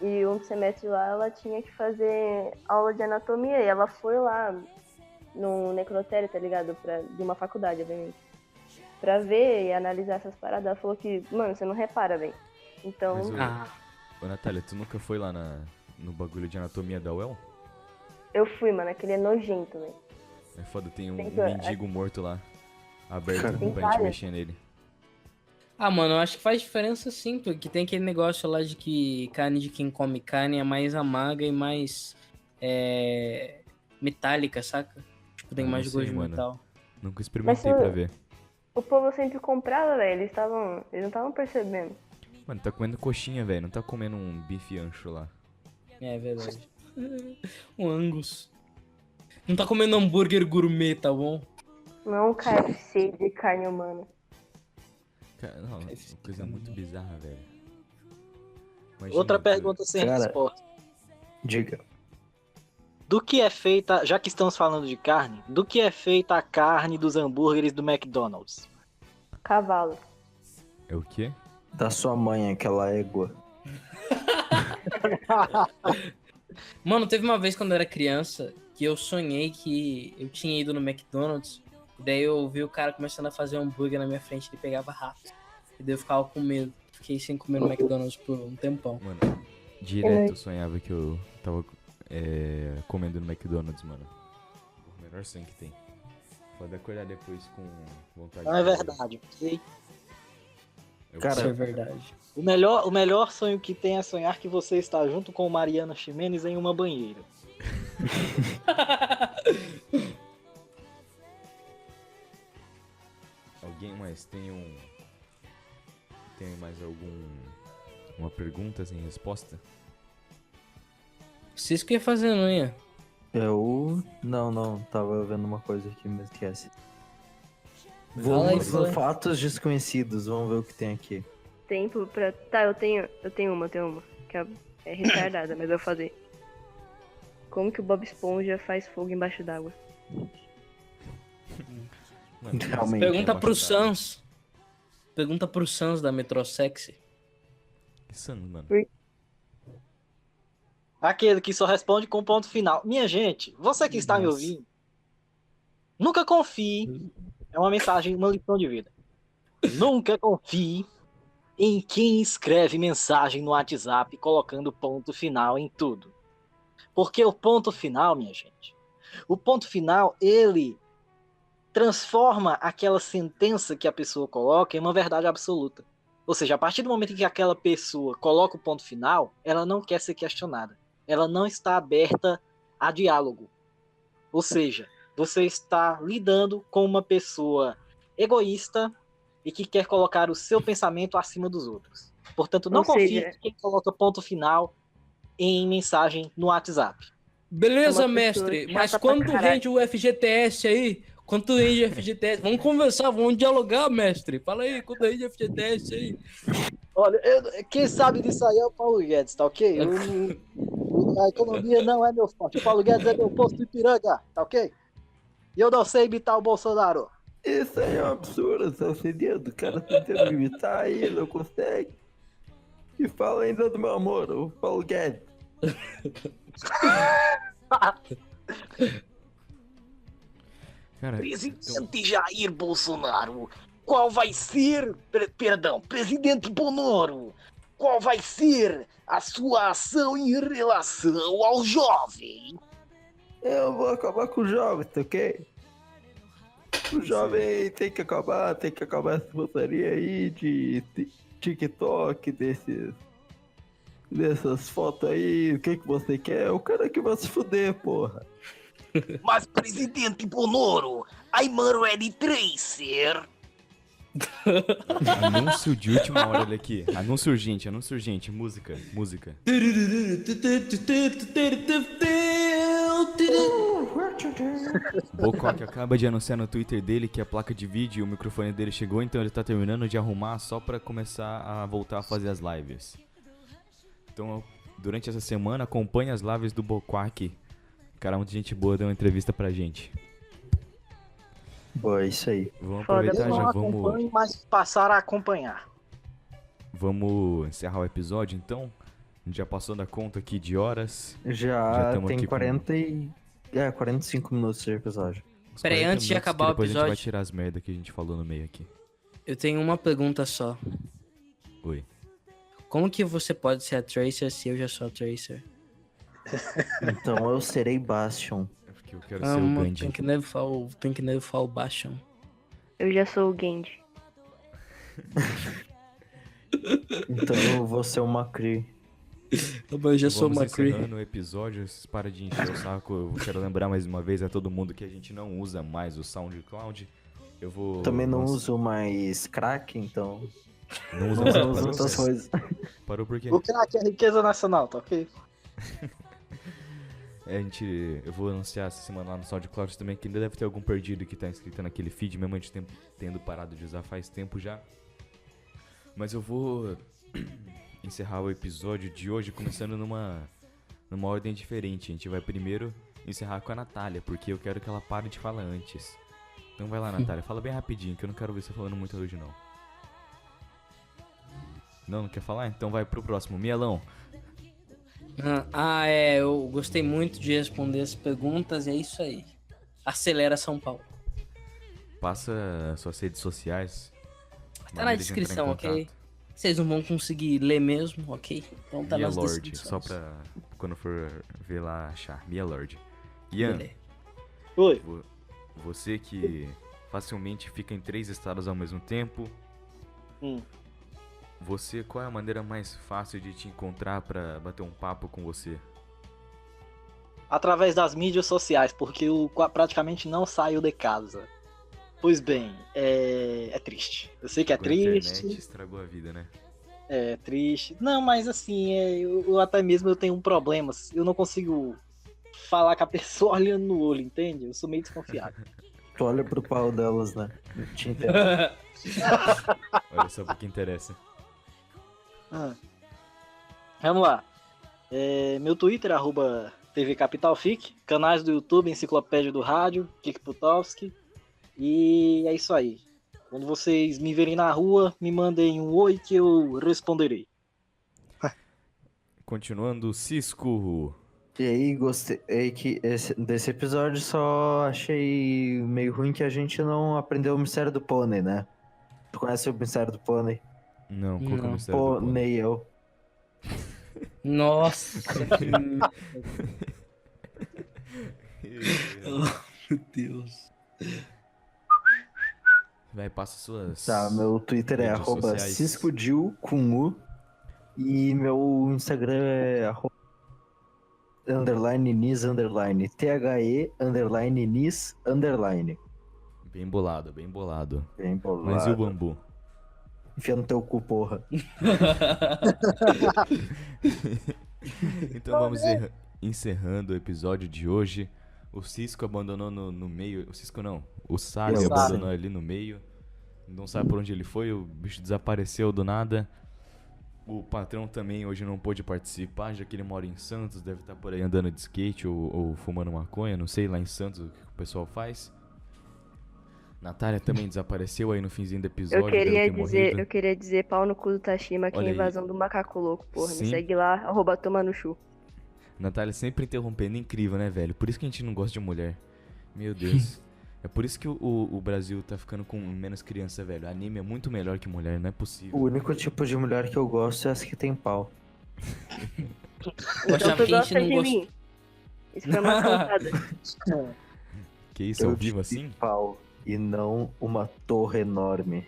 [SPEAKER 4] e um semestre lá ela tinha que fazer aula de anatomia e ela foi lá no necrotério, tá ligado? De uma faculdade, obviamente. Pra ver e analisar essas paradas, ela falou que, mano, você não repara, velho. Então,
[SPEAKER 1] Mas ô, Natália, tu nunca foi lá no bagulho de anatomia da UEL?
[SPEAKER 4] eu fui, mano, aquele é nojento, velho.
[SPEAKER 1] É foda, tem um
[SPEAKER 4] Tem que-
[SPEAKER 1] mendigo morto lá, aberto
[SPEAKER 4] Tem
[SPEAKER 1] pra gente
[SPEAKER 4] várias.
[SPEAKER 1] mexer nele.
[SPEAKER 2] Ah, mano, eu acho que faz diferença sim, porque tem aquele negócio lá de que carne de quem come carne é mais amarga e mais metálica, saca? Tipo, tem
[SPEAKER 1] Ah,
[SPEAKER 2] mais
[SPEAKER 1] não
[SPEAKER 2] gosto
[SPEAKER 1] sei,
[SPEAKER 2] de
[SPEAKER 1] mano.
[SPEAKER 2] metal.
[SPEAKER 1] Nunca experimentei
[SPEAKER 4] Mas,
[SPEAKER 1] pra ver.
[SPEAKER 4] O povo sempre comprava, velho, eles não estavam percebendo.
[SPEAKER 1] Mano, tá comendo coxinha, velho, não tá comendo um bife ancho lá.
[SPEAKER 2] É verdade. Um Angus. Não tá comendo hambúrguer gourmet, tá bom?
[SPEAKER 4] Não um KFC de carne humana.
[SPEAKER 1] Cara, não, uma coisa muito bizarra, velho. Imagina
[SPEAKER 6] Outra
[SPEAKER 1] tu-
[SPEAKER 6] pergunta sem
[SPEAKER 3] Cara,
[SPEAKER 6] resposta.
[SPEAKER 3] Diga.
[SPEAKER 6] Do que é feita, já que estamos falando de carne, do que é feita a carne dos hambúrgueres do McDonald's?
[SPEAKER 4] Cavalo.
[SPEAKER 1] É o quê?
[SPEAKER 3] Da sua mãe, aquela égua.
[SPEAKER 2] Mano, teve uma vez quando eu era criança que eu sonhei que eu tinha ido no McDonald's. E daí eu vi o cara começando a fazer um hambúrguer na minha frente e ele pegava rato. E daí eu ficava com medo. Fiquei sem comer no McDonald's por um tempão.
[SPEAKER 1] Mano, direto eu sonhava que eu tava comendo no McDonald's, mano. O melhor sonho que tem. Pode acordar depois com vontade
[SPEAKER 6] Não é
[SPEAKER 1] de comer.
[SPEAKER 6] verdade, ok?
[SPEAKER 3] Cara,
[SPEAKER 2] Isso é verdade.
[SPEAKER 6] O melhor sonho que tem é sonhar que você está junto com Mariana Ximenes em uma banheira.
[SPEAKER 1] Alguém mais tem mais uma pergunta sem resposta?
[SPEAKER 2] Vocês que ia fazer, não ia?
[SPEAKER 3] Eu. Não, tava vendo uma coisa aqui, mas esquece.
[SPEAKER 2] Fala aí,
[SPEAKER 3] Vamos
[SPEAKER 2] fala
[SPEAKER 3] a
[SPEAKER 2] aí.
[SPEAKER 3] fatos desconhecidos, vamos ver o que tem aqui.
[SPEAKER 4] Tempo pra. Tá, eu tenho uma. Que é retardada, mas eu vou fazer. Como que o Bob Esponja faz fogo embaixo d'água?
[SPEAKER 1] Mano,
[SPEAKER 3] Realmente.
[SPEAKER 2] Pergunta pro
[SPEAKER 1] embaixo d'água.
[SPEAKER 2] Sans. Pergunta pro Sans da Metrosexy.
[SPEAKER 1] Que Sans, mano?
[SPEAKER 6] Aquele que só responde com ponto final. Minha gente, você que está me
[SPEAKER 2] Nossa.
[SPEAKER 6] ouvindo, nunca confie. É uma mensagem, uma lição de vida. Nunca confie em quem escreve mensagem no WhatsApp colocando ponto final em tudo. Porque o ponto final, minha gente, o ponto final, ele transforma aquela sentença que a pessoa coloca em uma verdade absoluta. Ou seja, a partir do momento em que aquela pessoa coloca o ponto final, ela não quer ser questionada. Ela não está aberta a diálogo. Ou seja, você está lidando com uma pessoa egoísta e que quer colocar o seu pensamento acima dos outros. Portanto, não
[SPEAKER 4] Ou
[SPEAKER 6] confie
[SPEAKER 4] seja-
[SPEAKER 6] em quem coloca ponto final em mensagem no WhatsApp.
[SPEAKER 2] Beleza,
[SPEAKER 4] É uma pessoa
[SPEAKER 2] mestre,
[SPEAKER 4] chata
[SPEAKER 2] mas
[SPEAKER 4] pra
[SPEAKER 2] quando
[SPEAKER 4] caralho.
[SPEAKER 2] rende o FGTS aí? Quanto rende o FGTS? Vamos conversar, vamos dialogar, mestre. Fala aí, quanto rende o FGTS aí?
[SPEAKER 6] Olha, quem sabe disso aí é o Paulo Guedes, tá ok? A economia não é meu forte. O Paulo Guedes é meu posto de Ipiranga, tá ok? E eu não sei imitar o Bolsonaro.
[SPEAKER 3] Isso aí é um absurdo, seu fedido. O cara tá tentando me imitar aí, não consegue. E fala ainda do meu amor, o Paulo Guedes.
[SPEAKER 1] Cara,
[SPEAKER 5] Presidente Jair Bolsonaro, qual vai ser, perdão, presidente Bonoro, qual vai ser a sua ação em relação ao jovem?
[SPEAKER 3] Eu vou acabar com o jovem, tá ok? O jovem tem que acabar essa putaria aí de TikTok, dessas fotos aí. O que você quer? O cara que vai se fuder, porra.
[SPEAKER 5] Mas, presidente Bonoro, I'm ready tracer.
[SPEAKER 1] anúncio de última hora, olha aqui. Anúncio urgente, música. Bocock acaba de anunciar no Twitter dele que a placa de vídeo e o microfone dele chegou, então ele tá terminando de arrumar só pra começar a voltar a fazer as lives. Então, durante essa semana, acompanhe as lives do Bocock. Cara, muita gente boa deu uma entrevista pra gente.
[SPEAKER 3] Boa, é isso aí.
[SPEAKER 1] Vamos
[SPEAKER 4] Foda,
[SPEAKER 1] aproveitar,
[SPEAKER 6] Eu não
[SPEAKER 1] já
[SPEAKER 6] acompanho, mas passar a acompanhar.
[SPEAKER 1] vamos encerrar o episódio, então. A gente já passou da conta aqui de horas.
[SPEAKER 3] Já
[SPEAKER 1] tamo
[SPEAKER 3] tem
[SPEAKER 1] aqui com
[SPEAKER 3] 45 minutos de episódio.
[SPEAKER 1] uns
[SPEAKER 2] Peraí,
[SPEAKER 1] 40
[SPEAKER 2] antes de
[SPEAKER 1] minutos,
[SPEAKER 2] acabar
[SPEAKER 1] que
[SPEAKER 2] o
[SPEAKER 1] depois a gente vai
[SPEAKER 2] episódio-
[SPEAKER 1] tirar as merda que a gente falou no meio aqui.
[SPEAKER 2] Eu tenho uma pergunta só.
[SPEAKER 1] Oi.
[SPEAKER 2] Como que você pode ser a Tracer se eu já sou a Tracer?
[SPEAKER 3] Então eu serei Bastion.
[SPEAKER 1] É porque eu quero ser o Gandhi.
[SPEAKER 2] Tem que never fall Bastion.
[SPEAKER 4] Eu já sou o Genji.
[SPEAKER 3] Então eu vou ser o Macri.
[SPEAKER 2] Eu já sou o
[SPEAKER 1] Vamos
[SPEAKER 2] McCree.
[SPEAKER 1] encerrando o episódio, vocês param de encher o saco. Eu quero lembrar mais uma vez a todo mundo que a gente não usa mais o SoundCloud. Eu vou...
[SPEAKER 3] Também não
[SPEAKER 1] Nossa,
[SPEAKER 3] uso mais crack, então.
[SPEAKER 1] Não usa
[SPEAKER 3] Não
[SPEAKER 1] mais.
[SPEAKER 3] uso
[SPEAKER 1] Parou?
[SPEAKER 3] outras coisas.
[SPEAKER 1] Parou por quê?
[SPEAKER 6] O crack é riqueza nacional, tá ok?
[SPEAKER 1] Eu vou anunciar essa semana lá no SoundCloud também, que ainda deve ter algum perdido que tá inscrito naquele feed, mesmo a gente tendo parado de usar faz tempo já. Mas eu vou encerrar o episódio de hoje começando numa ordem diferente. A gente vai primeiro encerrar com a Natália, porque eu quero que ela pare de falar antes. Então vai lá, Natália, fala bem rapidinho, que eu não quero ver você falando muito hoje não. Não quer falar? Então vai pro próximo. Mielão.
[SPEAKER 2] Eu gostei muito de responder as perguntas e é isso aí. Acelera São Paulo.
[SPEAKER 1] Passa suas redes sociais.
[SPEAKER 2] Tá na
[SPEAKER 1] maneira de entrar em
[SPEAKER 2] descrição, ok?
[SPEAKER 1] contato.
[SPEAKER 2] Vocês não vão conseguir ler mesmo, ok? Então tá
[SPEAKER 1] Mia
[SPEAKER 2] nas
[SPEAKER 1] Lord,
[SPEAKER 2] descrições.
[SPEAKER 1] só pra quando for ver lá achar. Mia Lord. Ian,
[SPEAKER 2] Beleza.
[SPEAKER 6] Oi.
[SPEAKER 1] você que facilmente fica em 3 estados ao mesmo tempo, qual é a maneira mais fácil de te encontrar pra bater um papo com você?
[SPEAKER 6] Através das mídias sociais, porque eu praticamente não saio de casa. Pois bem, é triste. Eu sei que é
[SPEAKER 1] Com a internet
[SPEAKER 6] triste.
[SPEAKER 1] estragou a vida, né?
[SPEAKER 6] É triste. Não, mas assim, eu até mesmo eu tenho um problema. Eu não consigo falar com a pessoa olhando no olho, entende? Eu sou meio desconfiado.
[SPEAKER 3] Tu olha pro pau delas, né? Não te entendo.
[SPEAKER 1] Olha só pro que interessa.
[SPEAKER 6] Vamos lá. Meu Twitter, @tvcapitalfic. Canais do YouTube, Enciclopédia do Rádio, Kik Putovski. E é isso aí. Quando vocês me verem na rua, me mandem um oi que eu responderei.
[SPEAKER 1] Continuando, Cisco.
[SPEAKER 3] E aí, gostei desse episódio, só achei meio ruim que a gente não aprendeu o mistério do pônei, né? Tu conhece o mistério do pônei?
[SPEAKER 1] Não, qual que é o
[SPEAKER 2] Não.
[SPEAKER 1] mistério do pônei?
[SPEAKER 3] Pônei eu.
[SPEAKER 2] Nossa, que merda. Meu Deus.
[SPEAKER 1] Vai, passa suas...
[SPEAKER 3] Tá, meu Twitter é
[SPEAKER 1] redes sociais.
[SPEAKER 3] @CiscoDil com U. E meu Instagram é underline, nis, underline, THE, underline, nis, underline.
[SPEAKER 1] Bem bolado, bem bolado.
[SPEAKER 3] Bem bolado.
[SPEAKER 1] Mas e o bambu?
[SPEAKER 3] Enfia no teu cu, porra.
[SPEAKER 1] Então vamos encerrando o episódio de hoje. O Cisco abandonou no meio. O Cisco não. O Sábio
[SPEAKER 3] Eu
[SPEAKER 1] abandonou ali no meio. Não sabe por onde ele foi. O bicho desapareceu do nada. O patrão também hoje não pôde participar, já que ele mora em Santos. Deve estar por aí andando de skate ou fumando maconha. Não sei lá em Santos o que o pessoal faz. Natália também desapareceu aí no finzinho do episódio.
[SPEAKER 4] Eu queria dizer pau no cu do Tashima, que é a invasão do macaco louco, porra.
[SPEAKER 1] Sim.
[SPEAKER 4] Me segue lá, @toma no chu.
[SPEAKER 1] Natália sempre interrompendo, incrível, né, velho? Por isso que a gente não gosta de mulher. Meu Deus. É por isso que o Brasil tá ficando com menos criança, velho. Anime é muito melhor que mulher, não é possível.
[SPEAKER 3] O único tipo de mulher que eu gosto é essa que tem pau.
[SPEAKER 2] Eu achava que a gente não
[SPEAKER 4] de
[SPEAKER 2] gostou.
[SPEAKER 4] mim. Isso foi uma cantada.
[SPEAKER 1] Que isso, ao vivo assim?
[SPEAKER 3] Pau e não uma torre enorme.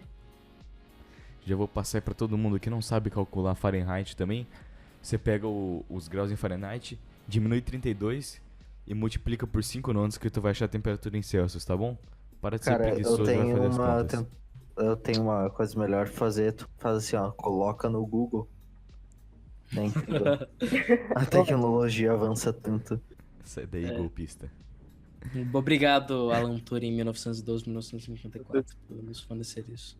[SPEAKER 1] Já vou passar aí pra todo mundo que não sabe calcular Fahrenheit também. Você pega os graus em Fahrenheit, diminui 32 e multiplica por 5 nontos que tu vai achar a temperatura em Celsius, tá bom? Para de ser preguiçoso e vai fazer as contas.
[SPEAKER 3] Eu tenho uma coisa melhor pra fazer. Tu faz assim, ó, coloca no Google. É incrível. A tecnologia avança tanto.
[SPEAKER 1] Sai daí, golpista.
[SPEAKER 2] Obrigado, Alan Turing, em 1912, 1954, por nos fornecer isso.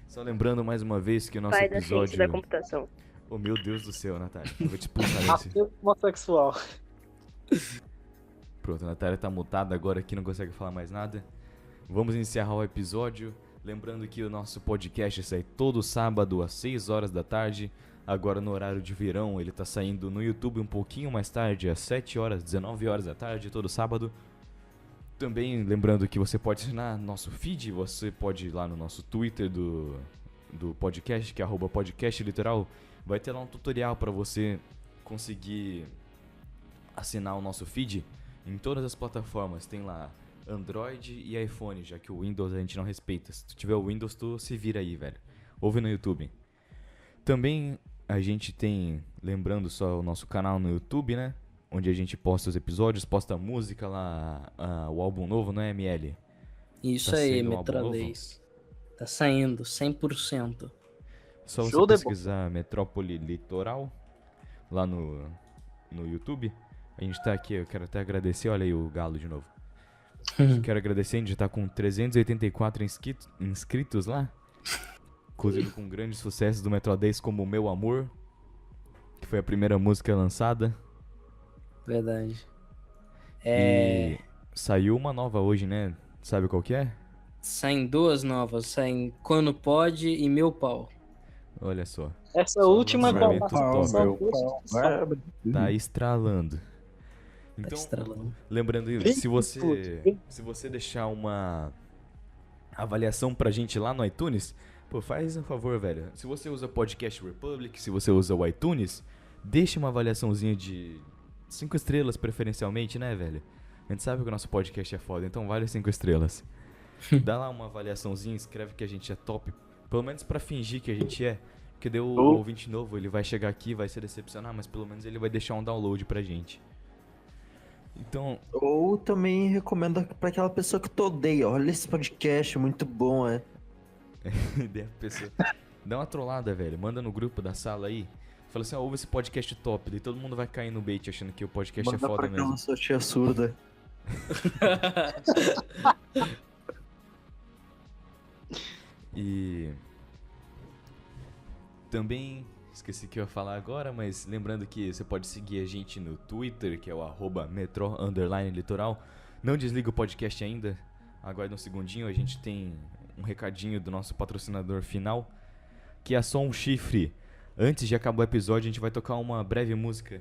[SPEAKER 1] Só lembrando mais uma vez que o nosso
[SPEAKER 4] Pai da ciência
[SPEAKER 1] episódio...
[SPEAKER 4] da computação.
[SPEAKER 1] Oh, meu Deus do céu, Natália. Eu vou te expulsar desse...
[SPEAKER 6] Homossexual.
[SPEAKER 1] Pronto, a Natália tá mutada agora aqui, não consegue falar mais nada. Vamos encerrar o episódio. Lembrando que o nosso podcast sai todo sábado às 6 horas da tarde. Agora no horário de verão, ele tá saindo no YouTube um pouquinho mais tarde, às 7 horas, 19 horas da tarde, todo sábado. Também lembrando que você pode assinar nosso feed, você pode ir lá no nosso Twitter do podcast, que é @podcastliteral. Vai ter lá um tutorial para você conseguir assinar o nosso feed em todas as plataformas. Tem lá Android e iPhone, já que o Windows a gente não respeita. Se tu tiver o Windows, tu se vira aí, velho. Ouve no YouTube. Também a gente tem, lembrando só, o nosso canal no YouTube, né? Onde a gente posta os episódios, posta música lá, o álbum novo, não é, ML?
[SPEAKER 2] Isso
[SPEAKER 1] Tá
[SPEAKER 2] aí,
[SPEAKER 1] saindo um álbum
[SPEAKER 2] Metrolês. Tá saindo, 100%.
[SPEAKER 1] Só você
[SPEAKER 6] Show de
[SPEAKER 1] pesquisar Metrópole Litoral lá no YouTube. A gente tá aqui, eu quero até agradecer, olha aí o galo de novo. Quero agradecer, a gente já tá com 384 inscritos lá. Inclusive com grandes sucessos do Metro 10 como O Meu Amor, que foi a primeira música lançada.
[SPEAKER 2] Verdade.
[SPEAKER 1] E saiu uma nova hoje, né? Sabe qual que é?
[SPEAKER 2] Saem duas novas, saem Quando Pode e Meu Pau.
[SPEAKER 1] Olha só.
[SPEAKER 6] Essa
[SPEAKER 1] Só
[SPEAKER 6] última
[SPEAKER 1] lançamento
[SPEAKER 6] informação
[SPEAKER 1] top. Tá estralando. Então, lembrando, se você deixar uma avaliação pra gente lá no iTunes, pô, faz um favor, velho. Se você usa Podcast Republic, se você usa o iTunes, deixa uma avaliaçãozinha de 5 estrelas preferencialmente, né, velho? A gente sabe que o nosso podcast é foda, então vale 5 estrelas. Dá lá uma avaliaçãozinha, escreve que a gente é top, pelo menos pra fingir que a gente é. Porque deu o ouvinte novo, ele vai chegar aqui, vai se decepcionar, mas pelo menos ele vai deixar um download pra gente. Então...
[SPEAKER 3] Ou também recomenda pra aquela pessoa que tu odeia. Olha esse podcast, muito bom, é.
[SPEAKER 1] pessoa... Dá uma trollada, velho. Manda no grupo da sala aí. Fala assim, ouve esse podcast top. Daí todo mundo vai cair no bait achando que o podcast é foda mesmo.
[SPEAKER 3] Manda pra sua tia surda.
[SPEAKER 1] E... também... esqueci o que eu ia falar agora, mas lembrando que você pode seguir a gente no Twitter, que é o @metro_litoral. Não desliga o podcast ainda. Aguarda um segundinho, a gente tem um recadinho do nosso patrocinador final, que é Só um Chifre. Antes de acabar o episódio, a gente vai tocar uma breve música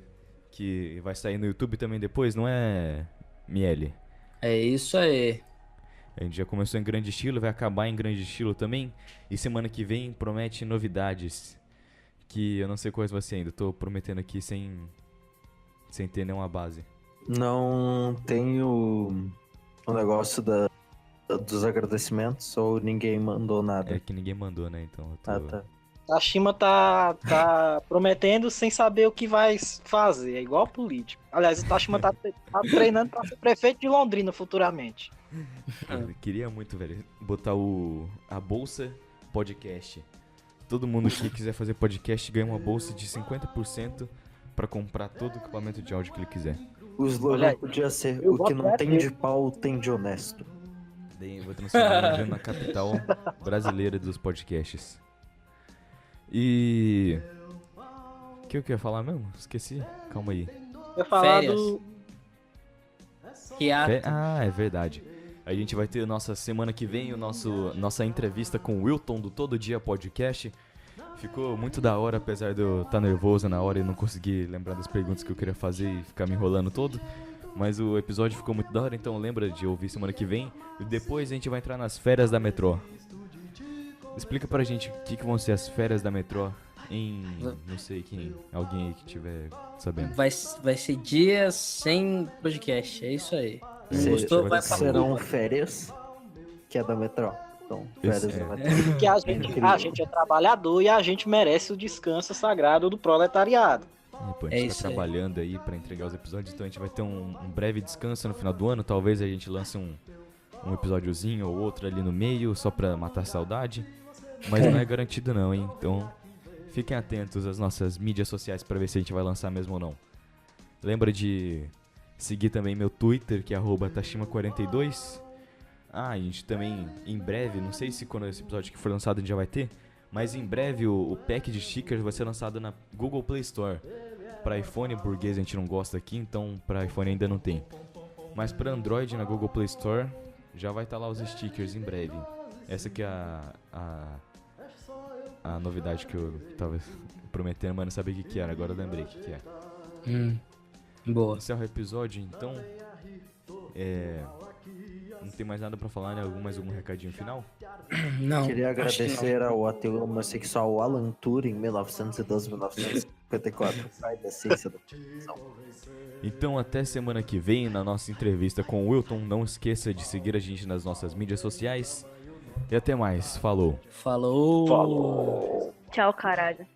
[SPEAKER 1] que vai sair no YouTube também depois, não é, Miele?
[SPEAKER 2] É isso aí.
[SPEAKER 1] A gente já começou em grande estilo, vai acabar em grande estilo também. E semana que vem promete novidades, que eu não sei quais vai ser ainda. Tô prometendo aqui sem ter nenhuma base.
[SPEAKER 3] Não tem o negócio dos agradecimentos ou ninguém mandou nada?
[SPEAKER 1] É que ninguém mandou, né? Então eu tô...
[SPEAKER 3] Ah, tá.
[SPEAKER 6] Tashima tá prometendo sem saber o que vai fazer. É igual político. Aliás, o Tashima tá treinando pra ser prefeito de Londrina futuramente.
[SPEAKER 1] Eu queria muito, velho, botar a bolsa podcast. Todo mundo que quiser fazer podcast ganha uma bolsa de 50% pra comprar todo o equipamento de áudio que ele quiser.
[SPEAKER 3] O slogan podia ser: o que não tem de pau tem de honesto.
[SPEAKER 1] Daí eu vou transformar Londrina na capital brasileira dos podcasts. E... O que eu queria falar mesmo? Esqueci. Calma aí.
[SPEAKER 6] Eu falar
[SPEAKER 2] Férias.
[SPEAKER 6] do...
[SPEAKER 1] É verdade. A gente vai ter nossa semana que vem nossa entrevista com o Wilton do Todo Dia Podcast. Ficou muito da hora, apesar de eu estar nervoso na hora e não conseguir lembrar das perguntas que eu queria fazer e ficar me enrolando todo. Mas o episódio ficou muito da hora, então lembra de ouvir semana que vem. E depois a gente vai entrar nas férias da Metrô. Explica pra gente o que vão ser as férias da Metrô em... Não sei alguém aí que tiver sabendo.
[SPEAKER 2] Vai ser dias sem podcast, é isso aí. Não gostou, vai pra
[SPEAKER 3] Serão
[SPEAKER 2] Cuba.
[SPEAKER 3] férias, que é da Metrô. Então, férias da Metrô.
[SPEAKER 6] Porque a gente é trabalhador e a gente merece o descanso sagrado do proletariado.
[SPEAKER 1] Pô, a gente tá trabalhando aí pra entregar os episódios, então a gente vai ter um breve descanso no final do ano. Talvez a gente lance um episódiozinho ou outro ali no meio, só pra matar a saudade. Mas não é garantido não, hein? Então fiquem atentos às nossas mídias sociais pra ver se a gente vai lançar mesmo ou não. Lembra de seguir também meu Twitter, que é @Tashima42. A gente também, em breve, não sei se quando esse episódio aqui for lançado a gente já vai ter, mas em breve o pack de stickers vai ser lançado na Google Play Store. Pra iPhone burguês a gente não gosta aqui, então pra iPhone ainda não tem. Mas pra Android na Google Play Store já vai estar lá os stickers em breve. Essa que é a novidade que eu tava prometendo, mas não sabia o que era. Agora eu lembrei o que é.
[SPEAKER 2] Boa.
[SPEAKER 1] Encerra o episódio, então. Não tem mais nada pra falar, né? Mais algum recadinho final?
[SPEAKER 2] Não.
[SPEAKER 3] Queria agradecer ao ateu homossexual Alan Turing, 1912-1954, pai da ciência da televisão.
[SPEAKER 1] Então até semana que vem na nossa entrevista com o Wilton. Não esqueça de seguir a gente nas nossas mídias sociais. E até mais. Falou.
[SPEAKER 2] Falou.
[SPEAKER 4] Tchau, caralho.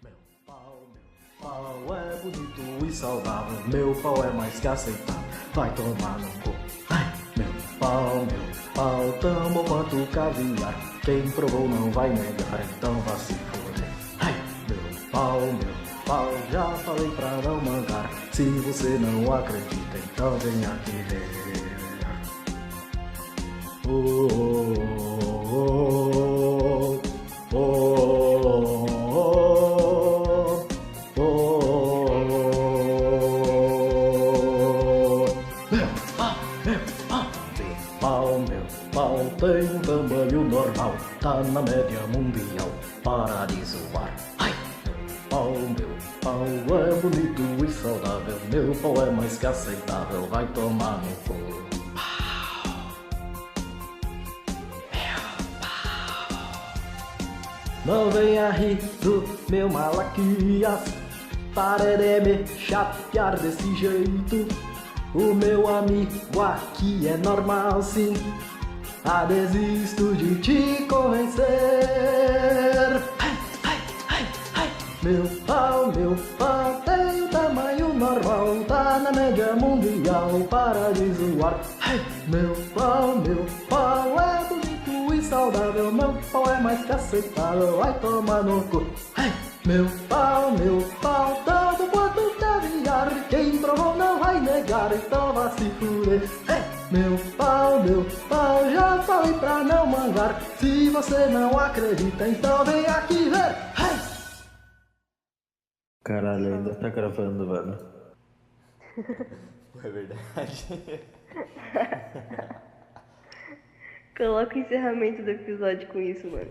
[SPEAKER 8] Pau é bonito e saudável, meu pau é mais que aceitável, vai tomar no cu. Ai, meu pau, tão bom quanto caviar, quem provou não vai negar, então vá se foder. Ai, meu pau, já falei pra não mangar, se você não acredita, então vem aqui ver. Meu pau tem um tamanho normal, tá na média mundial, para de zoar. Ai, meu pau é bonito e saudável, meu pau é mais que aceitável, vai tomar no cu. Não venha rir do meu Malaquias, pare de me chatear desse jeito. O meu amigo aqui é normal sim, desisto de te convencer. Meu pau tem um tamanho normal, tá na média mundial, para de zoar. Meu pau é bonito e saudável, meu pau é mais que aceitável, vai tomar no cu. Meu pau, tanto quanto caviar, quem provou não vai negar, então vá se fuder. Meu pau, já falei pra não mangar, se você não acredita, então vem aqui ver.
[SPEAKER 3] Caralho, ainda tá gravando, velho.
[SPEAKER 1] É verdade.
[SPEAKER 4] Coloca o encerramento do episódio com isso, mano.